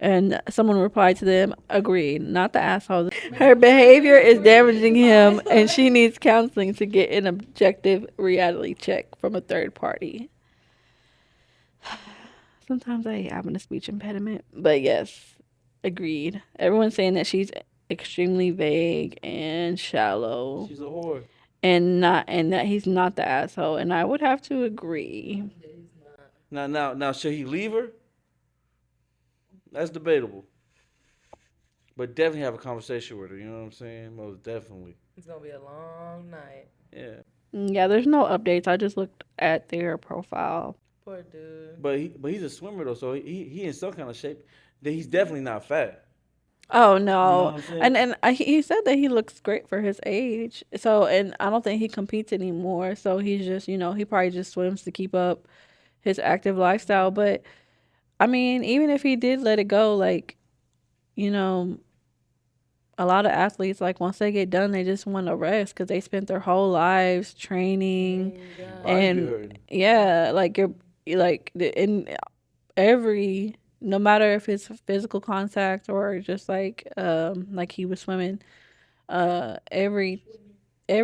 And someone replied to them, agreed, not the asshole. Her behavior is damaging him, and she needs counseling to get an objective reality check from a third party. Sometimes I hate having a speech impediment, but yes, agreed. Everyone's saying that she's extremely vague and shallow, She's a whore. and that he's not the asshole, and I would have to agree. Now, should he leave her? That's debatable. But definitely have a conversation with her. You know what I'm saying? Most definitely. It's gonna be a long night. Yeah. Yeah, there's no updates. I just looked at their profile. Poor dude. But he's a swimmer though, so he in some kind of shape. Then he's definitely not fat. Oh You know no, what I'm saying? and he said that he looks great for his age. So, and I don't think he competes anymore. So he's just, he probably just swims to keep up his active lifestyle. But I mean, even if he did let it go, like, you know, a lot of athletes, like once they get done, they just want to rest because they spent their whole lives training, and Bodybuilding. yeah, like you're like in every, no matter if it's physical contact or just like he was swimming, every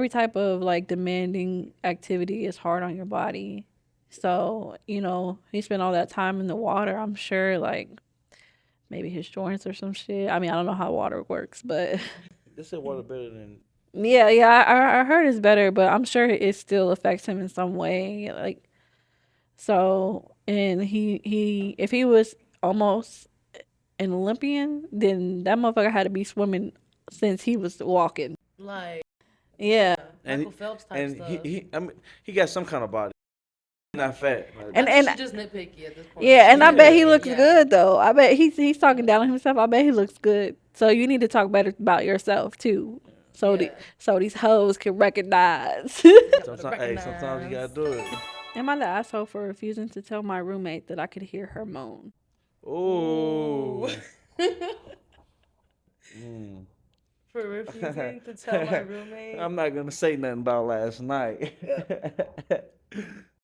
type of like demanding activity is hard on your body. So he spent all that time in the water. I'm sure like maybe his joints or some shit. I mean, I don't know how water works, but They said water better than. yeah, I heard it's better, but I'm sure it still affects him in some way. Like, so, and he if he was almost an Olympian, then that motherfucker had to be swimming since he was walking. Like, Yeah. And Michael Phelps type and stuff. he got some kind of body. Not fat. Like, And I think she's just nitpicky at this point. yeah, and I bet he Yeah. looks good though. I bet he's talking down on himself. I bet he looks good. So you need to talk better about yourself too. So Yeah. so these hoes can recognize. sometimes you gotta do it. Am I the asshole for refusing to tell my roommate that I could hear her moan? Oh. Mm. For refusing to tell my roommate. I'm not gonna say nothing about last night.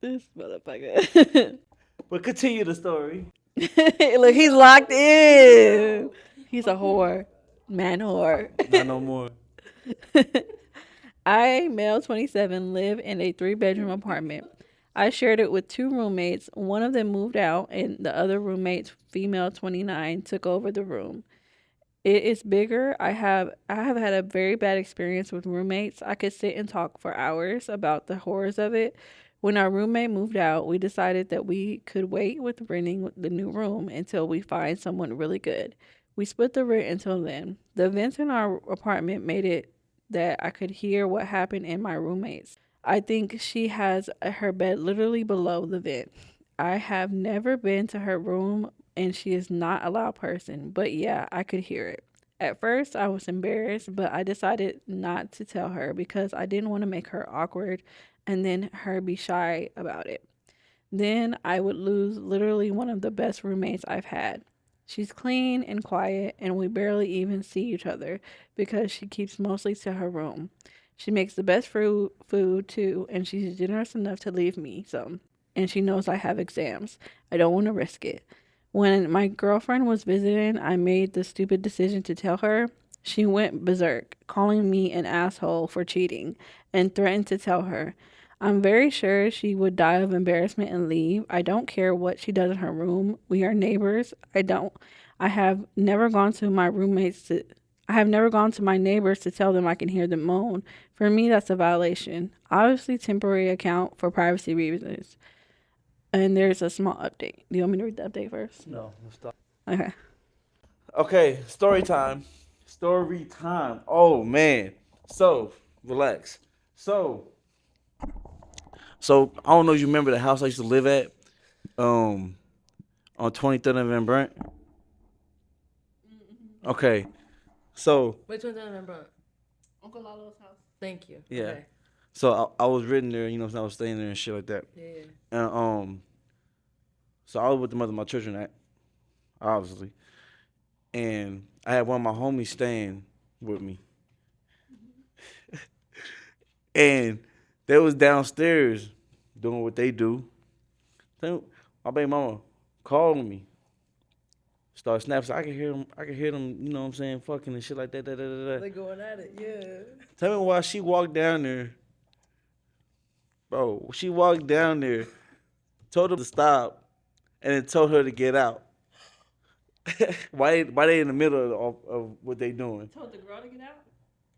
This motherfucker. But continue the story. Look, he's locked in. He's a whore. Man whore. Not no more. I, male 27, live in a 3-bedroom apartment. I shared it with 2 roommates. One of them moved out, and the other roommate, female 29, took over the room. It is bigger. I have had a very bad experience with roommates. I could sit and talk for hours about the horrors of it. When our roommate moved out, we decided that we could wait with renting the new room until we find someone really good. We split the rent until then. The vents in our apartment made it that I could hear what happened in my roommate's. I think she has her bed literally below the vent. I have never been to her room and she is not a loud person, but yeah, I could hear it. At first, I was embarrassed, but I decided not to tell her because I didn't want to make her awkward and then her be shy about it. Then I would lose literally one of the best roommates I've had. She's clean and quiet, and we barely even see each other because she keeps mostly to her room. She makes the best food too, and she's generous enough to leave me some. And she knows I have exams. I don't want to risk it. When my girlfriend was visiting, I made the stupid decision to tell her. She went berserk, calling me an asshole for cheating, and threatened to tell her. I'm very sure she would die of embarrassment and leave. I don't care what she does in her room. We are neighbors. I have never gone to my roommates to I have never gone to my neighbors to tell them I can hear them moan. For me, that's a violation. Obviously, temporary account for privacy reasons. And there's a small update. Do you want me to read the update first? No, stop. Okay. Okay, story time. Story time. Oh man. So relax. So I don't know if you remember the house I used to live at, on 23rd and Van Brent. Okay, so Which one's on remember? Uncle Lalo's house. Thank you. yeah, Okay. so I was written there, you know, I was staying there and shit like that, Yeah. and so I was with the mother of my children, obviously, and I had one of my homies staying with me, and they was downstairs doing what they do. Then my baby mama called me, start snapping. So I can hear them. You know what I'm saying? Fucking and shit like that. They're going at it, yeah. Tell me why she walked down there, bro. She walked down there, told them to stop, and then told her to get out. Why they in the middle of what they doing? Told the girl to get out?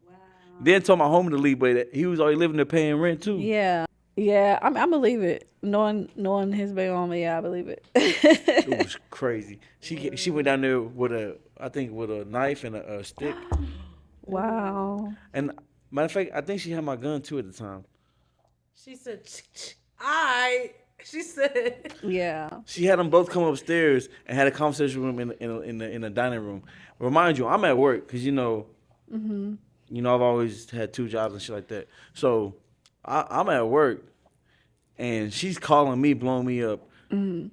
Wow. Then told my homie to leave, but he was already living there paying rent too. Yeah. Yeah, I believe it. Knowing his baby mama, yeah, I believe it. It was crazy. She went down there with a knife and a stick. Wow. And matter of fact, I think she had my gun too at the time. She said, she said. Yeah. She had them both come upstairs and had a conversation with him in the dining room. Remind you, I'm at work because I've always had 2 jobs and shit like that. So I'm at work, and she's calling me, blowing me up. And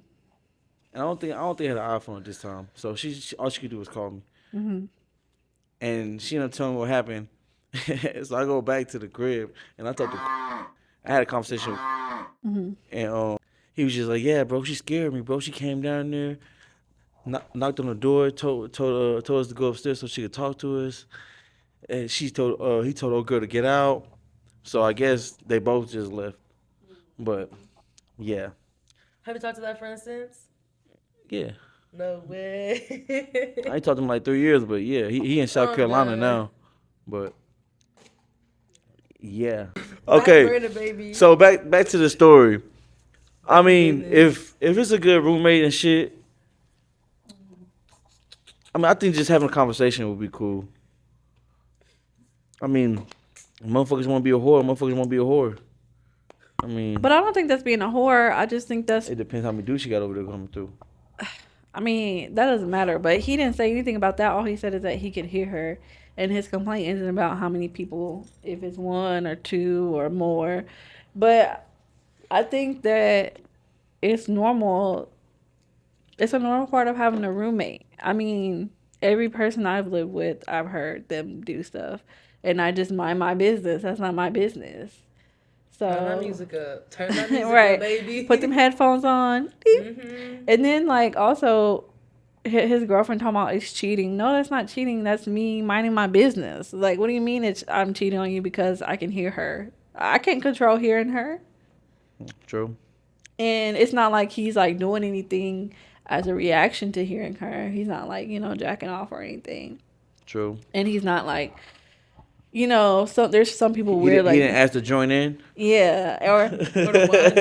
I don't think I had an iPhone at this time. So she all she could do was call me. And she ended up telling me what happened. So I go back to the crib, and I had a conversation, and he was just like, "Yeah, bro, she scared me, bro. She came down there, knocked on the door, told us to go upstairs so she could talk to us, and he told old girl to get out. So I guess they both just left. But yeah, Have you talked to that friend since? yeah. No way. I ain't talked to him like 3 years, but yeah, he in South Carolina God. now. But yeah. Okay. Brandon, baby. So back to the story. I mean, goodness. if it's a good roommate and shit, I mean, I think just having a conversation would be cool. I mean, motherfuckers want to be a whore. Motherfuckers want to be a whore. I mean, But I don't think that's being a whore. I just think that's, it depends how many dudes she got over there coming through. I mean, that doesn't matter. But he didn't say anything about that. All he said is that he could hear her. And his complaint isn't about how many people, if it's 1 or 2 or more. But I think that it's normal. It's a normal part of having a roommate. I mean, Every person I've lived with, I've heard them do stuff, and I just mind my business. That's not my business. So Turn that music up. Turn that music right, up, baby. put them headphones on, and then like also his girlfriend talking about it's cheating. No, that's not cheating. That's me minding my business. Like, what do you mean it's I'm cheating on you because I can hear her? I can't control hearing her. True. And it's not like he's like doing anything as a reaction to hearing her. He's not like, jacking off or anything. True. And he's not like, so there's some people He weird didn't, he like, didn't ask to join in. yeah, or Or to watch.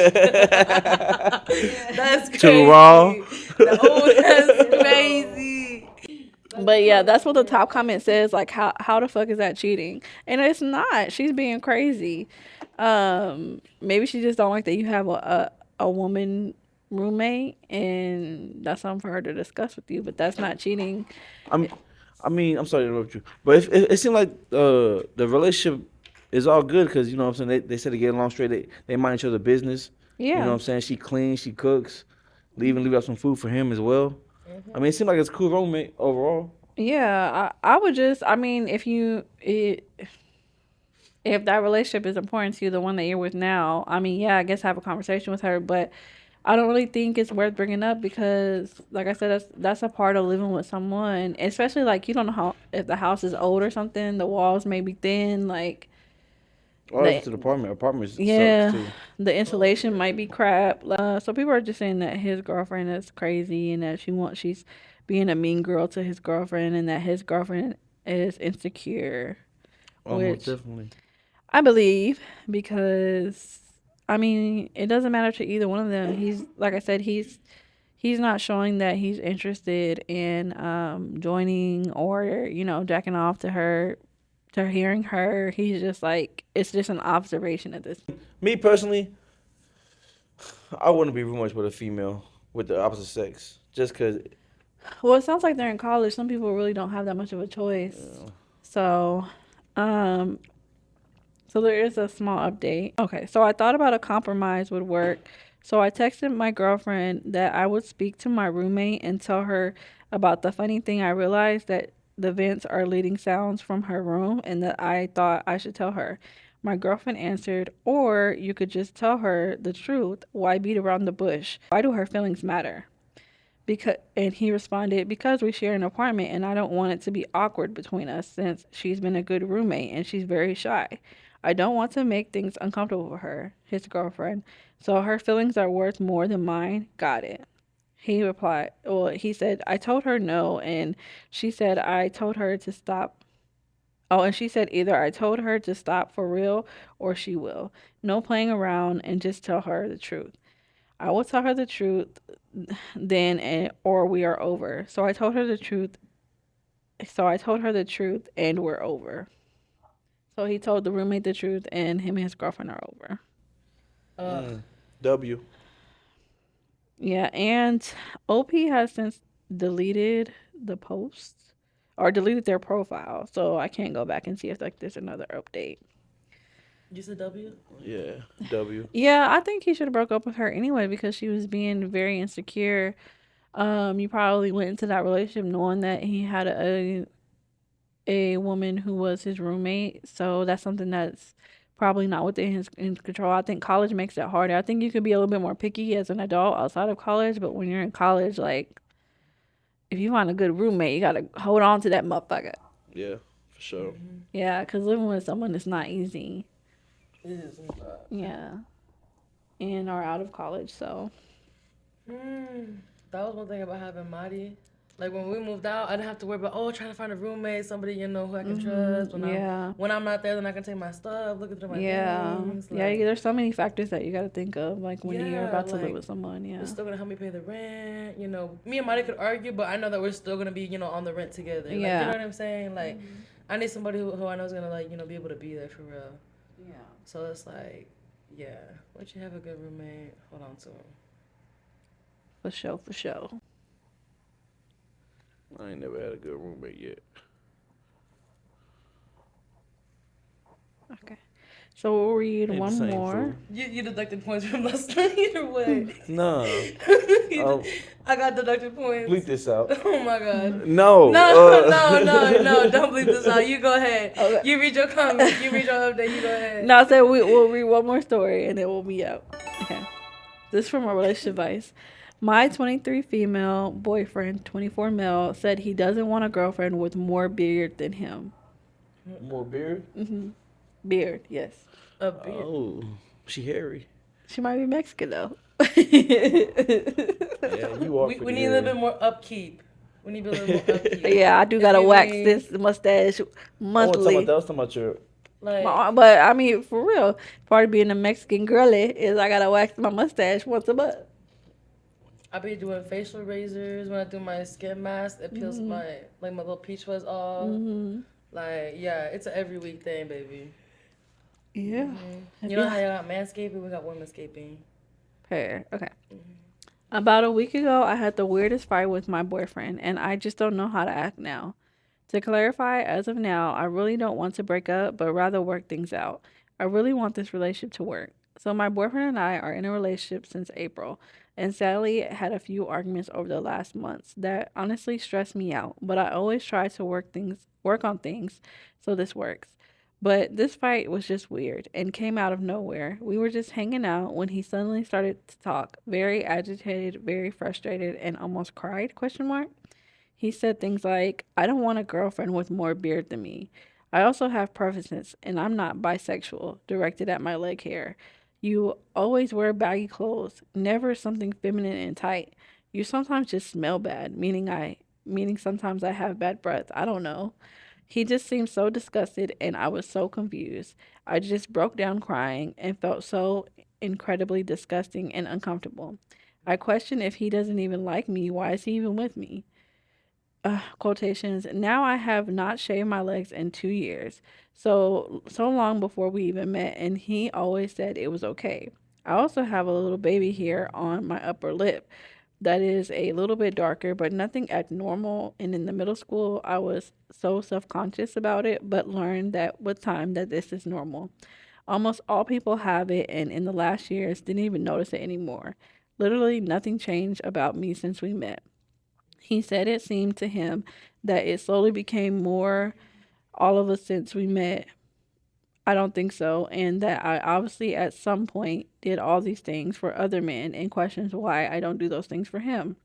That's crazy. Too raw. No, that's crazy. but yeah, that's what the top comment says. Like, how the fuck is that cheating? And it's not. She's being crazy. Maybe she just don't like that you have a woman roommate, and that's something for her to discuss with you. But that's not cheating. I'm sorry to interrupt you, but it seemed like the relationship is all good because you know what I'm saying they said they get along straight. They mind each other business. You know what Yeah. I'm saying? She cleans, she cooks, leave out some food for him as well. I mean, it seemed like it's a cool roommate overall. Yeah, I would just, I mean, if that relationship is important to you, the one that you're with now, I mean, yeah, I guess have a conversation with her, but I don't really think it's worth bringing up because, like I said, that's a part of living with someone, especially like you don't know how if the house is old or something, the walls may be thin, like Or the to the apartment. Apartments sucks yeah, too. the insulation might be crap. So people are just saying that his girlfriend is crazy and that she's being a mean girl to his girlfriend and that his girlfriend is insecure, Almost which definitely. I believe because I mean it doesn't matter to either one of them. He's like I said, he's not showing that he's interested in joining or jacking off to hearing her. He's just like it's just an observation at this. Me personally, I wouldn't be roommates with a female with the opposite sex just because. Well, it sounds like they're in college. Some people really don't have that much of a choice. So, um, so there is a small update. Okay, so I thought about a compromise would work. So I texted my girlfriend that I would speak to my roommate and tell her about the funny thing. I realized that the vents are leading sounds from her room and that I thought I should tell her. My girlfriend answered, or you could just tell her the truth. Why beat around the bush? Why do her feelings matter? And he responded, because we share an apartment and I don't want it to be awkward between us since she's been a good roommate and she's very shy. I don't want to make things uncomfortable for her, his girlfriend. So her feelings are worth more than mine. Got it. He replied, well, he said, I told her no. And she said, I told her to stop. Oh, and she said, either I told her to stop for real or she will. No playing around and just tell her the truth. I will tell her the truth then or we are over. So I told her the truth. So I told her the truth and we're over. So he told the roommate the truth and him and his girlfriend are over. W. Yeah, and OP has since deleted the posts or deleted their profile. So I can't go back and see if like there's another update. You said W? Yeah. W. Yeah, I think he should have broke up with her anyway because she was being very insecure. You probably went into that relationship knowing that he had a woman who was his roommate. So that's something that's probably not within his control. I think college makes it harder. I think you could be a little bit more picky as an adult outside of college, but when you're in college, like if you find a good roommate, you gotta hold on to that motherfucker. Yeah, for sure. Yeah, because living with someone is not easy. It is not. Yeah, and or out of college, so. That was one thing about having Madi. Like when we moved out, I didn't have to worry about trying to find a roommate, somebody who I can trust. When I'm not there, then I can take my stuff, look through my things. Yeah, there's so many factors that you got to think of, like when you're about to live like, with someone. Yeah, it's still gonna help me pay the rent. Me and Madi could argue, but I know that we're still gonna be on the rent together. Like, Yeah. you know what I'm saying? Like, I need somebody who I know is gonna be able to be there for real. yeah, So it's like, yeah, once you have a good roommate, hold on to him. for sure, for sure. I ain't never had a good roommate yet. Okay. So we'll read Ain't the one same, more. fool. You deducted points from last night or what? Nah. I got deducted points. Bleep this out. Oh my god. No. No, don't bleep this out. You go ahead. Okay. You read your comment. You read your update. You go ahead. No, I said we'll read one more story and then we'll be out. Okay. This is from a relationship advice. My 23 female boyfriend, 24 male, said he doesn't want a girlfriend with more beard than him. More beard? Beard, yes. A beard. Oh, she hairy. She might be Mexican though. Yeah, you are We pretty need a hairy. little bit more upkeep. We need a little bit more upkeep. Yeah, I do It's gotta wax giving, this mustache I wasn't talking monthly. about that. I was talking about your. Like, But I mean, for real, part of being a Mexican girly is I gotta wax my mustache once a month. I be doing facial razors when I do my skin mask. It peels my little peach fuzz off. Like, yeah, it's an every week thing, baby. Yeah. You know how you got manscaping? We got womanscaping. Fair. Okay. About a week ago, I had the weirdest fight with my boyfriend, and I just don't know how to act now. To clarify, as of now, I really don't want to break up, but rather work things out. I really want this relationship to work. So, my boyfriend and I are in a relationship since April, and sadly, had a few arguments over the last months that honestly stress me out. But I always try to work on things, so this works. But this fight was just weird and came out of nowhere. We were just hanging out when he suddenly started to talk, very agitated, very frustrated, and almost cried, question mark. He said things like, I don't want a girlfriend with more beard than me. I also have preferences, and I'm not bisexual, directed at my leg hair. You always wear baggy clothes, never something feminine and tight. You sometimes just smell bad, meaning sometimes I have bad breath. I don't know. He just seemed so disgusted, and I was so confused. I just broke down crying and felt so incredibly disgusting and uncomfortable. I questioned if he doesn't even like me, why is he even with me? Quotations. Now I have not shaved my legs in 2 years, so long before we even met, and he always said it was okay. I also have a little baby hair on my upper lip that is a little bit darker, but nothing abnormal. And in the middle school, I was so self conscious about it, but learned that with time that this is normal. Almost all people have it, and in the last years, didn't even notice it anymore. Literally, nothing changed about me since we met. He said it seemed to him that it slowly became more all of us since we met. I don't think so. And that I obviously at some point did all these things for other men and questions why I don't do those things for him.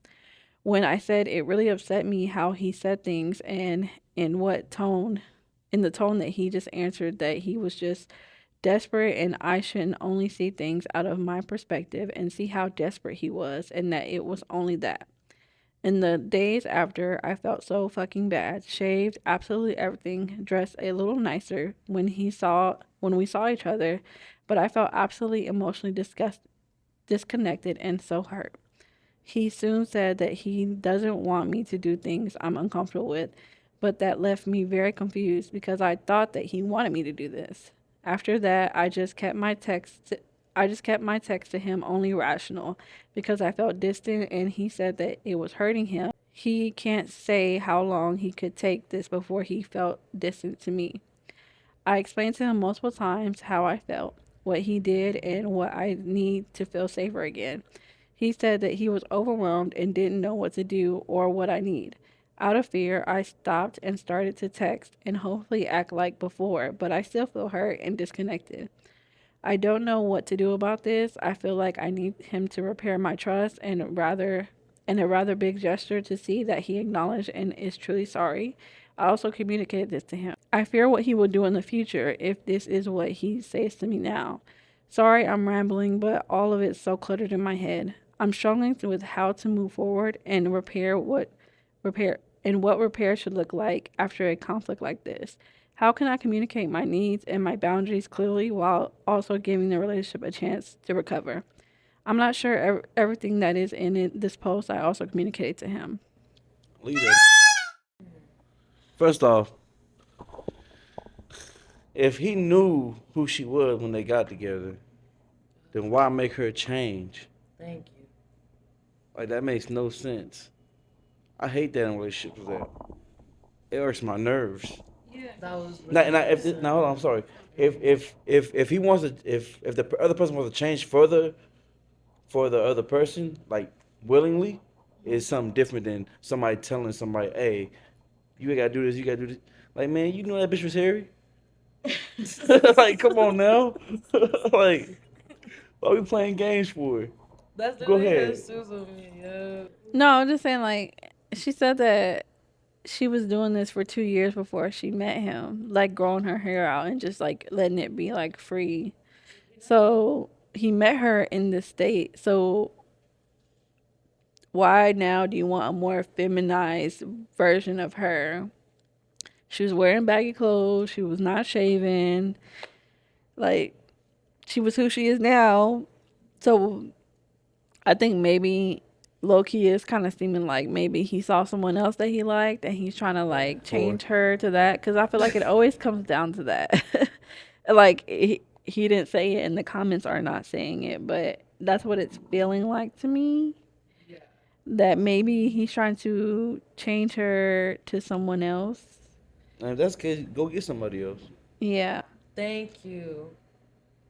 When I said it really upset me how he said things and in the tone that he just answered that he was just desperate and I shouldn't only see things out of my perspective and see how desperate he was and that it was only that. In the days after, I felt so fucking bad. Shaved, absolutely everything, dressed a little nicer when we saw each other, but I felt absolutely emotionally disconnected and so hurt. He soon said that he doesn't want me to do things I'm uncomfortable with, but that left me very confused because I thought that he wanted me to do this. After that, I just kept my text to him only rational because I felt distant and he said that it was hurting him. He can't say how long he could take this before he felt distant to me. I explained to him multiple times how I felt, what he did, and what I need to feel safer again. He said that he was overwhelmed and didn't know what to do or what I need. Out of fear, I stopped and started to text and hopefully act like before, but I still feel hurt and disconnected. I don't know what to do about this. I feel like I need him to repair my trust and a rather big gesture to see that he acknowledged and is truly sorry. I also communicated this to him. I fear what he will do in the future if this is what he says to me now. Sorry, I'm rambling, but all of it's so cluttered in my head. I'm struggling with how to move forward and repair what repair should look like after a conflict like this. How can I communicate my needs and my boundaries clearly while also giving the relationship a chance to recover? I'm not sure everything that is in this post I also communicated to him. Leave that. First off, if he knew who she was when they got together, then why make her change? Thank you. Like that makes no sense. I hate that in relationships. That it hurts my nerves. That was Now, really now, nice. now hold on. I'm sorry. If he wants to, if the other person wants to change further for the other person, like willingly, is something different than somebody telling somebody, "Hey, you gotta do this. You gotta do this." Like, man, you know that bitch was hairy. Like, come on now. Like, why we playing games for? That's Go literally ahead. Jesus with me, yeah. No, I'm just saying, like, she said that she was doing this for 2 years before she met him, like growing her hair out and just like letting it be like free. So he met her in this state. So why now do you want a more feminized version of her? She was wearing baggy clothes. She was not shaving. Like, she was who she is now. So I think maybe low key is kind of seeming like maybe he saw someone else that he liked and he's trying to like Or change her to that. Cause I feel like it always comes down to that. Like, he didn't say it and the comments are not saying it, but that's what it's feeling like to me. That maybe he's trying to change her to someone else. if that's the case, go get somebody else. Yeah. Thank you.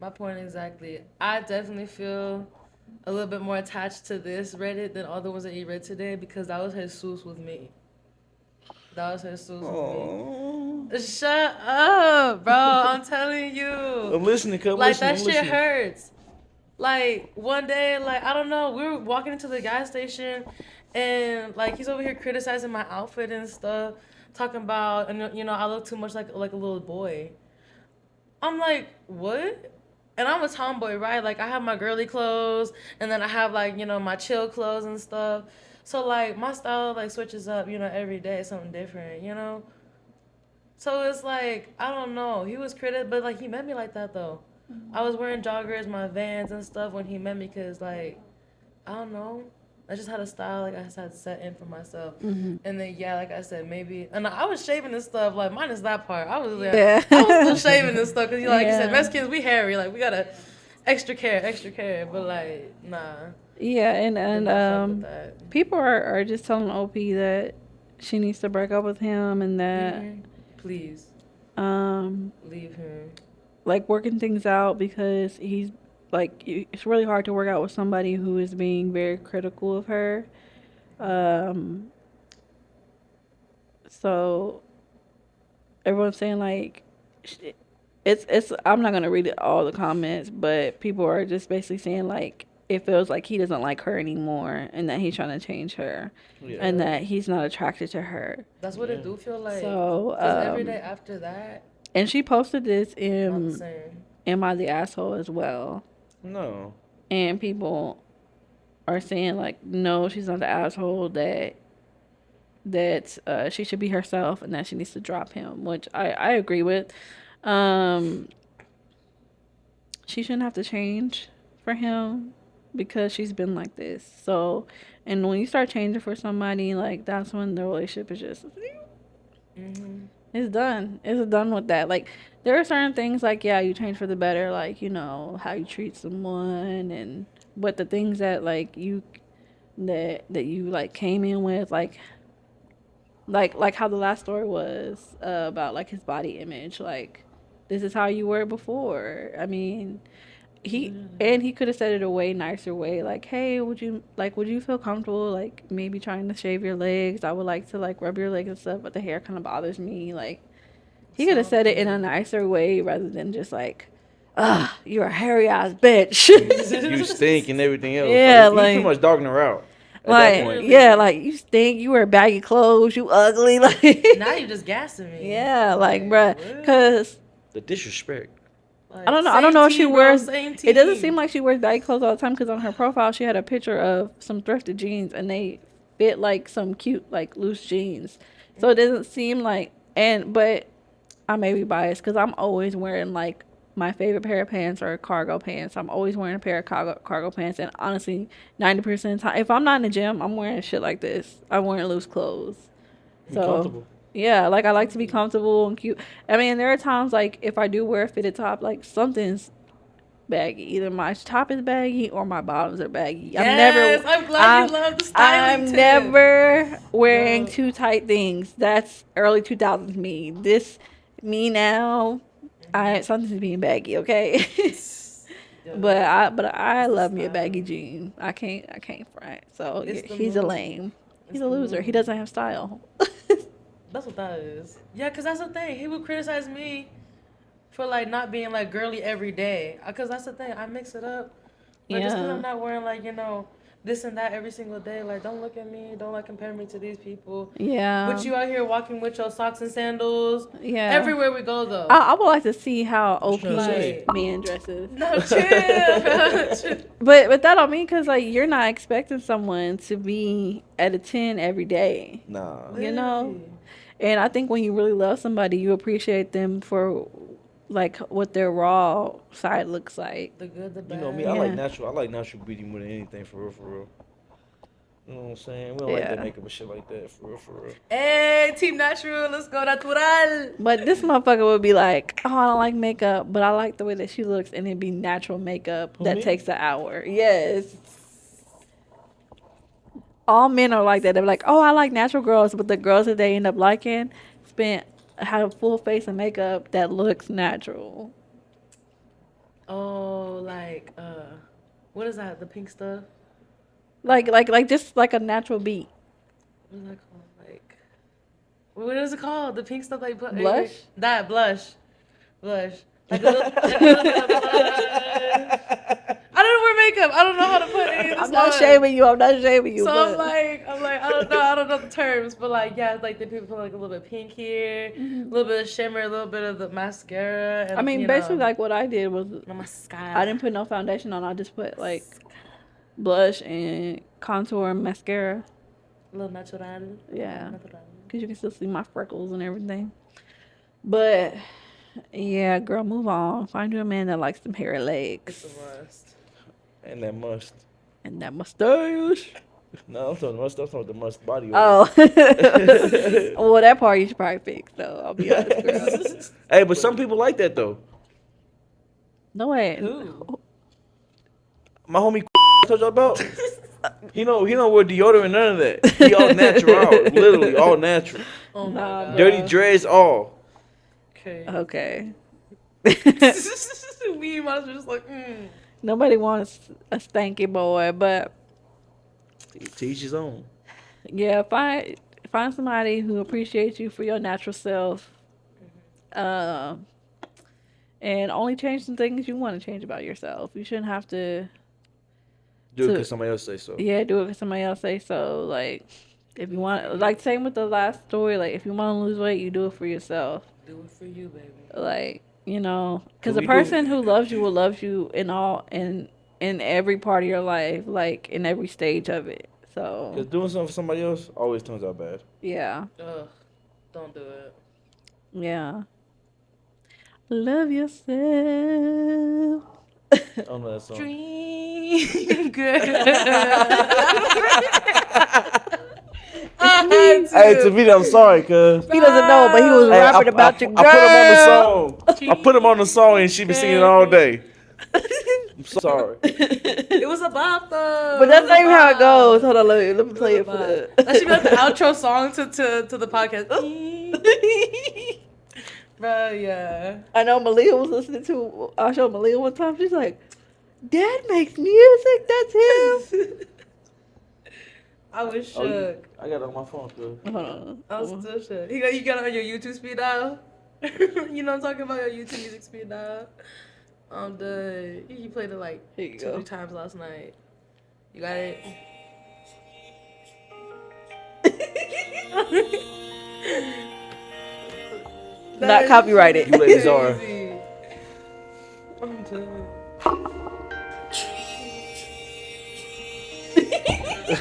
My point exactly. I definitely feel a little bit more attached to this Reddit than all the ones that you read today because that was Jesus with me. That was Jesus with me. Oh, Shut up, bro. I'm telling you. I'm listening. Come Like, listen. that I'm shit listening. hurts. Like, one day, like, I don't know, we were walking into the gas station and, like, he's over here criticizing my outfit and stuff, talking about, and, you know, I look too much like a little boy. I'm like, what? And I'm a tomboy, right? Like, I have my girly clothes, and then I have, like, you know, my chill clothes and stuff. So, like, my style, like, switches up, you know, every day, something different, you know? So it's like, I don't know. He was critic, but, like, he met me like that, though. I was wearing joggers, my Vans and stuff when he met me, because, like, I don't know. I just had a style, like, I just had set in for myself. Mm-hmm. And then, yeah, like I said, maybe. And I was shaving and stuff, like, minus that part. Yeah. I was still shaving and stuff, because, like you said, Yeah. Mexicans, we hairy. Like, we gotta extra care, extra care. But, like, nah. Yeah, and Did and not fuck with that. people are just telling OP that she needs to break up with him and that Please, um leave him. like working things out because he's like it's really hard to work out with somebody who is being very critical of her. Um so everyone's saying like it's I'm not gonna read it, all the comments, but people are just basically saying like it feels like he doesn't like her anymore and that he's trying to change her Yeah. and Yeah. that he's not attracted to her. That's what Yeah. it do feel like. So Because every day after that, and she posted this not the in same. Am I the Asshole as well. No. And people are saying like no, she's not the asshole, that she should be herself and that she needs to drop him, which I agree with. Um she shouldn't have to change for him because she's been like this. So, and when you start changing for somebody, like that's when the relationship is just Mm-hmm. it's done. It's done with that. Like there are certain things like yeah, you change for the better, like how you treat someone and but the things that like you that you like came in with like how the last story was about like his body image, like this is how you were before. I mean, he could have said it a way nicer way, like hey, would you feel comfortable like maybe trying to shave your legs? I would like to like rub your legs and stuff, but the hair kind of bothers me. Like he could have said it in a Softly. nicer way rather than just like you're a hairy ass bitch. You stink and everything else. Like Yeah, he was pretty like much dogging her out at that point. yeah, Literally. like you stink, you wear baggy clothes, you ugly. Like Now you just gassing me. yeah, like Like, bruh, what? because The disrespect. I Like, don't know. I don't same know if she team, bro. wears. Same It doesn't seem team. like she wears baggy clothes all the time because on her profile she had a picture of some thrifted jeans and they fit like some cute like loose jeans. So it doesn't seem like but I may be biased because I'm always wearing like my favorite pair of pants are cargo pants. I'm always wearing a pair of cargo pants and honestly 90% of the time if I'm not in the gym I'm wearing shit like this. I'm wearing loose clothes. Be So comfortable. yeah, like I like to be comfortable and cute. I mean, there are times like if I do wear a fitted top, like something's baggy. Either my top is baggy or my bottoms are baggy. Yes, I'm glad you love the styling I'm tip. never wearing Yo. too tight things. That's early 2000s me. This Me now, something's being baggy, okay? But Yeah, I it's the love me a baggy style. jean. I can't front. So It's yeah, the he's a move. lame. It's He's a the loser. He move. doesn't have style. That's what that is. Yeah, cause that's the thing. He would criticize me for like not being like girly every day. Cause that's the thing. I mix it up. Like just cause I'm Yeah. not wearing like this and that every single day. Like don't look at me. Don't like compare me to these people. Yeah. But you out here walking with your socks and sandals Yeah. everywhere we go though. I would like to see how What you trying to OP's say? Like man dresses. no chill. But that don't mean because like you're not expecting someone to be at a 10 every day. Nah. You know? Literally. And I think when you really love somebody, you appreciate them for like what their raw side looks like. The good, the You know me. bad. Yeah. I like natural beauty more than anything. For real. For real. You know what I'm saying? We don't like that Yeah. makeup and shit like that. For real. For real. Hey, Team Natural, let's go natural. But this motherfucker would be like, oh, I don't like makeup, but I like the way that she looks, and it'd be natural makeup Who, that me? takes an hour. Yes. All men are like that. They're like, oh, I like natural girls, but the girls that they end up liking spent have a full face of makeup that looks natural. Oh, like what is that? The pink stuff? Like just like a natural beat. What is that called? Like what is it called? The pink stuff they put Blush? that blush. Blush. Like a little bit of blush. I don't wear makeup. I don't know how to put any of this I'm not on. shaming you. I'm not shaming you. So But I'm like, I don't know the terms, but like, yeah, like the people put like a little bit of pink here, a little bit of shimmer, a little bit of the mascara, and I mean, basically, like what I did was the mascara. I didn't put no foundation on. I just put like blush and contour and mascara. A little natural. Yeah, Natural. because you can still see my freckles and everything. But yeah, girl, move on. Find you a man that likes them hairy It's legs a must. And that must. and that mustache. No, I'm talking must. I'm talking the must body odor. Oh, well, that part you should probably fix. So I'll be honest, girl. Hey, but some people like that though. No way. Who? My homie I told y'all about. He don't wear deodorant, none of that. He all natural, literally all natural. Oh my Nah, god. Dirty dreads, all. Okay. Okay. We might as well just like. Nobody wants a stanky boy, but To each his own. yeah, find somebody who appreciates you for your natural self, um, and only change some things you want to change about yourself. You shouldn't have to, Do it to because somebody else say so. yeah, do it because somebody else say so. Like, if you want, like, same with the last story. Like, if you want to lose weight, you do it for yourself. Do it for you, baby. Like, because Can the we do- person who loves you will love you in every part of your life, like in every stage of it. Because So doing something for somebody else always turns out bad. yeah, Ugh. Don't do it. yeah. Love yourself. I don't know that song. Dream girl. Hey, Tavita, I'm sorry, cuz. He doesn't know, but he was Hey, rapping about your girl. I put him on the song. I put him on the song and she been singing it all day. I'm sorry. It was a bop though. But that's not even how it goes. Hold on, let me play it for the. That should be like the outro song to the podcast. Bro, yeah. I know Malia was listening to. I showed Malia one time. She's like, "Dad makes music. That's him." I was Oh, shook. I got it on my phone, cuz. Hold on. I was still shook. You got it on your YouTube speed dial? You know what I'm talking about? Your YouTube music speed dial? I'm done. You played it like Here you 2 go. 3 times last night. You got it? Not copyrighted. You ladies are. Crazy. I'm done.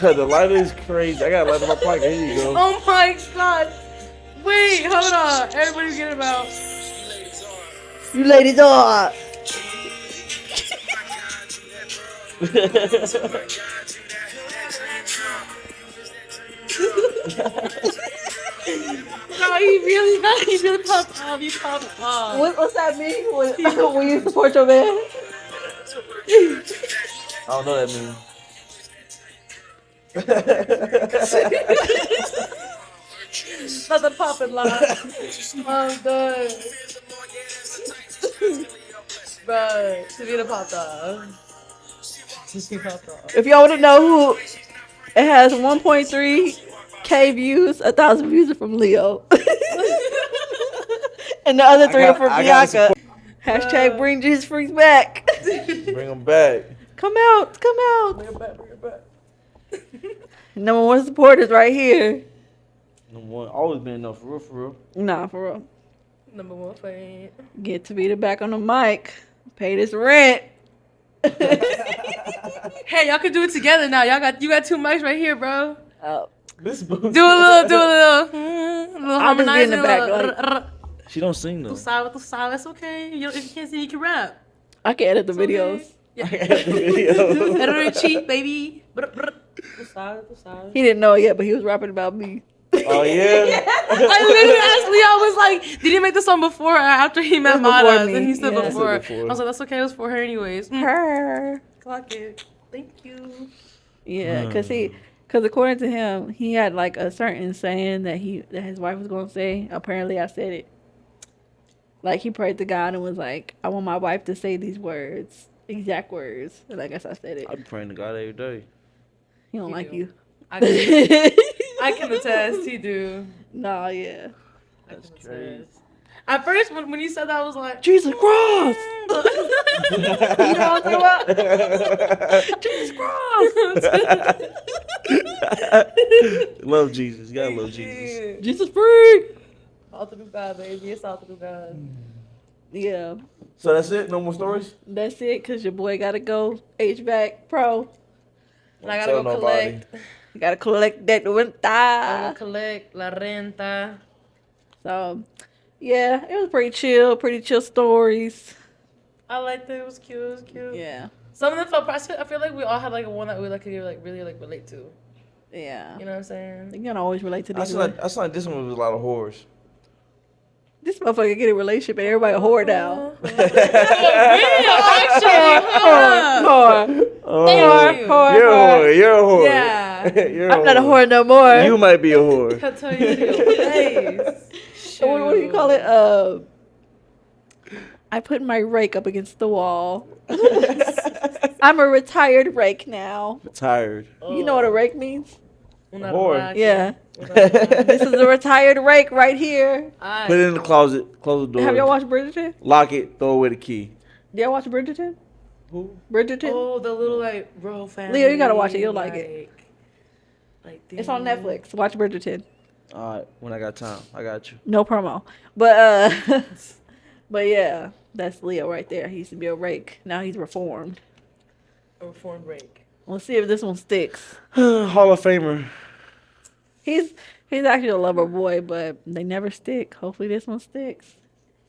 The lighter is crazy. I got a light in my pocket. Here you go. Oh my god. Wait, hold on. Everybody get about. You ladies are. No, he really popped off. You popped off. What's that mean when you support your man? I don't know what that means. Not the popping line. I'm done. Bro, Savita popped off. She popped off. If y'all want to know who, it has 1.3K views. 1,000 views are from Leo. And the other three are for Bianca. Hashtag bring Jesus freaks back. Bring them back. Come out. Bring it back, bring it back. Number one supporters right here. Number one, always been enough, for real. Nah, for real. Number one fan. Get Tavita back on the mic. Pay this rent. Hey, y'all can do it together now. You got 2 mics right here, bro. This Do a little I'll just be in the harmonizing. back, like- She don't sing though. Tu sabes, it's okay. If you can't sing, you can rap. I can edit the It's okay. videos. Yeah. Video. Editor cheat, baby. Tu sabes. He didn't know it yet, but he was rapping about me. Oh yeah. I literally asked Leo, I was like, did he make the song before or after he met It was before Madas? me. And he said Yeah. before. I said before. I was like, that's okay, it was for her anyways. Her. Clock it. Thank you. Yeah, because according to him, he had like a certain saying that his wife was gonna say. Apparently, I said it. Like he prayed to God and was like, "I want my wife to say these words, exact words." And I guess I said it. I be praying to God every day. He don't He like do. you. I can attest, he do. Nah, yeah. That's I can crazy. attest. At first, when you said that, I was like, Jesus Christ! you know what I'm talking about? Jesus Christ! Love Jesus. You gotta love Jesus. Jesus free. All through God, baby. It's all through God. Yeah, So that's it? No more stories? that's it. Cause your boy gotta go HVAC pro. And I gotta Tell go nobody. collect. You gotta collect that I renta. gotta collect la renta. So, yeah, it was pretty chill stories. I liked it. It was cute. It was cute. Yeah, Some of them felt. I feel like we all had like one that we like could like really like relate to. yeah. You know what I'm saying? You gotta always relate to I these. saw like this one was a lot of whores. This motherfucker get a relationship and everybody a whore now. Thank you. You're a whore. Yeah. You're I'm not a whore no more. You might be a whore. I'll tell you to your face. What do you call it? I put my rake up against the wall. I'm a retired rake now. Tired. You know what a rake means? Whore. Yeah. This is a retired rake right here. Put it in the closet. Close the door. Have y'all watched Bridgerton? Lock it. Throw away the key. Did y'all watch Bridgerton? Who? Bridgerton? Oh, the little like royal family. Leo, you gotta watch it. You'll like it. Like It's on Netflix. Watch Bridgerton. All right. When I got time, I got you. No promo. But but yeah, that's Leo right there. He used to be a rake. Now he's reformed. A reform break. We'll see if this one sticks. Hall of Famer. He's actually a lover boy, but they never stick. Hopefully this one sticks.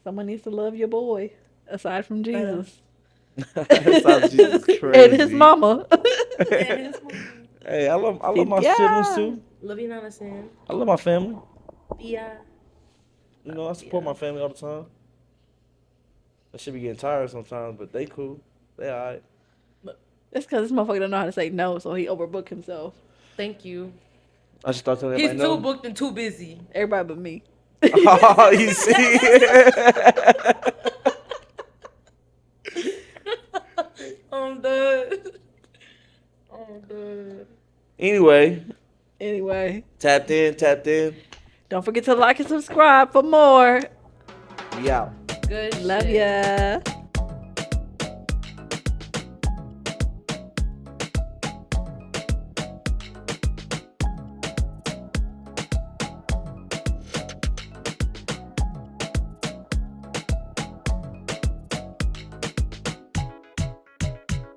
Someone needs to love your boy, aside from Jesus. Sounds Jesus crazy. And his mama. Hey, I love my Yeah. siblings too. Love you, Nana Sam. I love my family. Yeah. You know, I support my family all the time. I should be getting tired sometimes, but they cool. They alright. That's because this motherfucker don't know how to say no, so he overbooked himself. Thank you. I should start telling He's everybody too no. booked and too busy. Everybody but me. Oh, you see? I'm done. I'm done. Anyway, Anyway, tapped in. don't forget to like and subscribe for more. We out. Good Love shit. ya.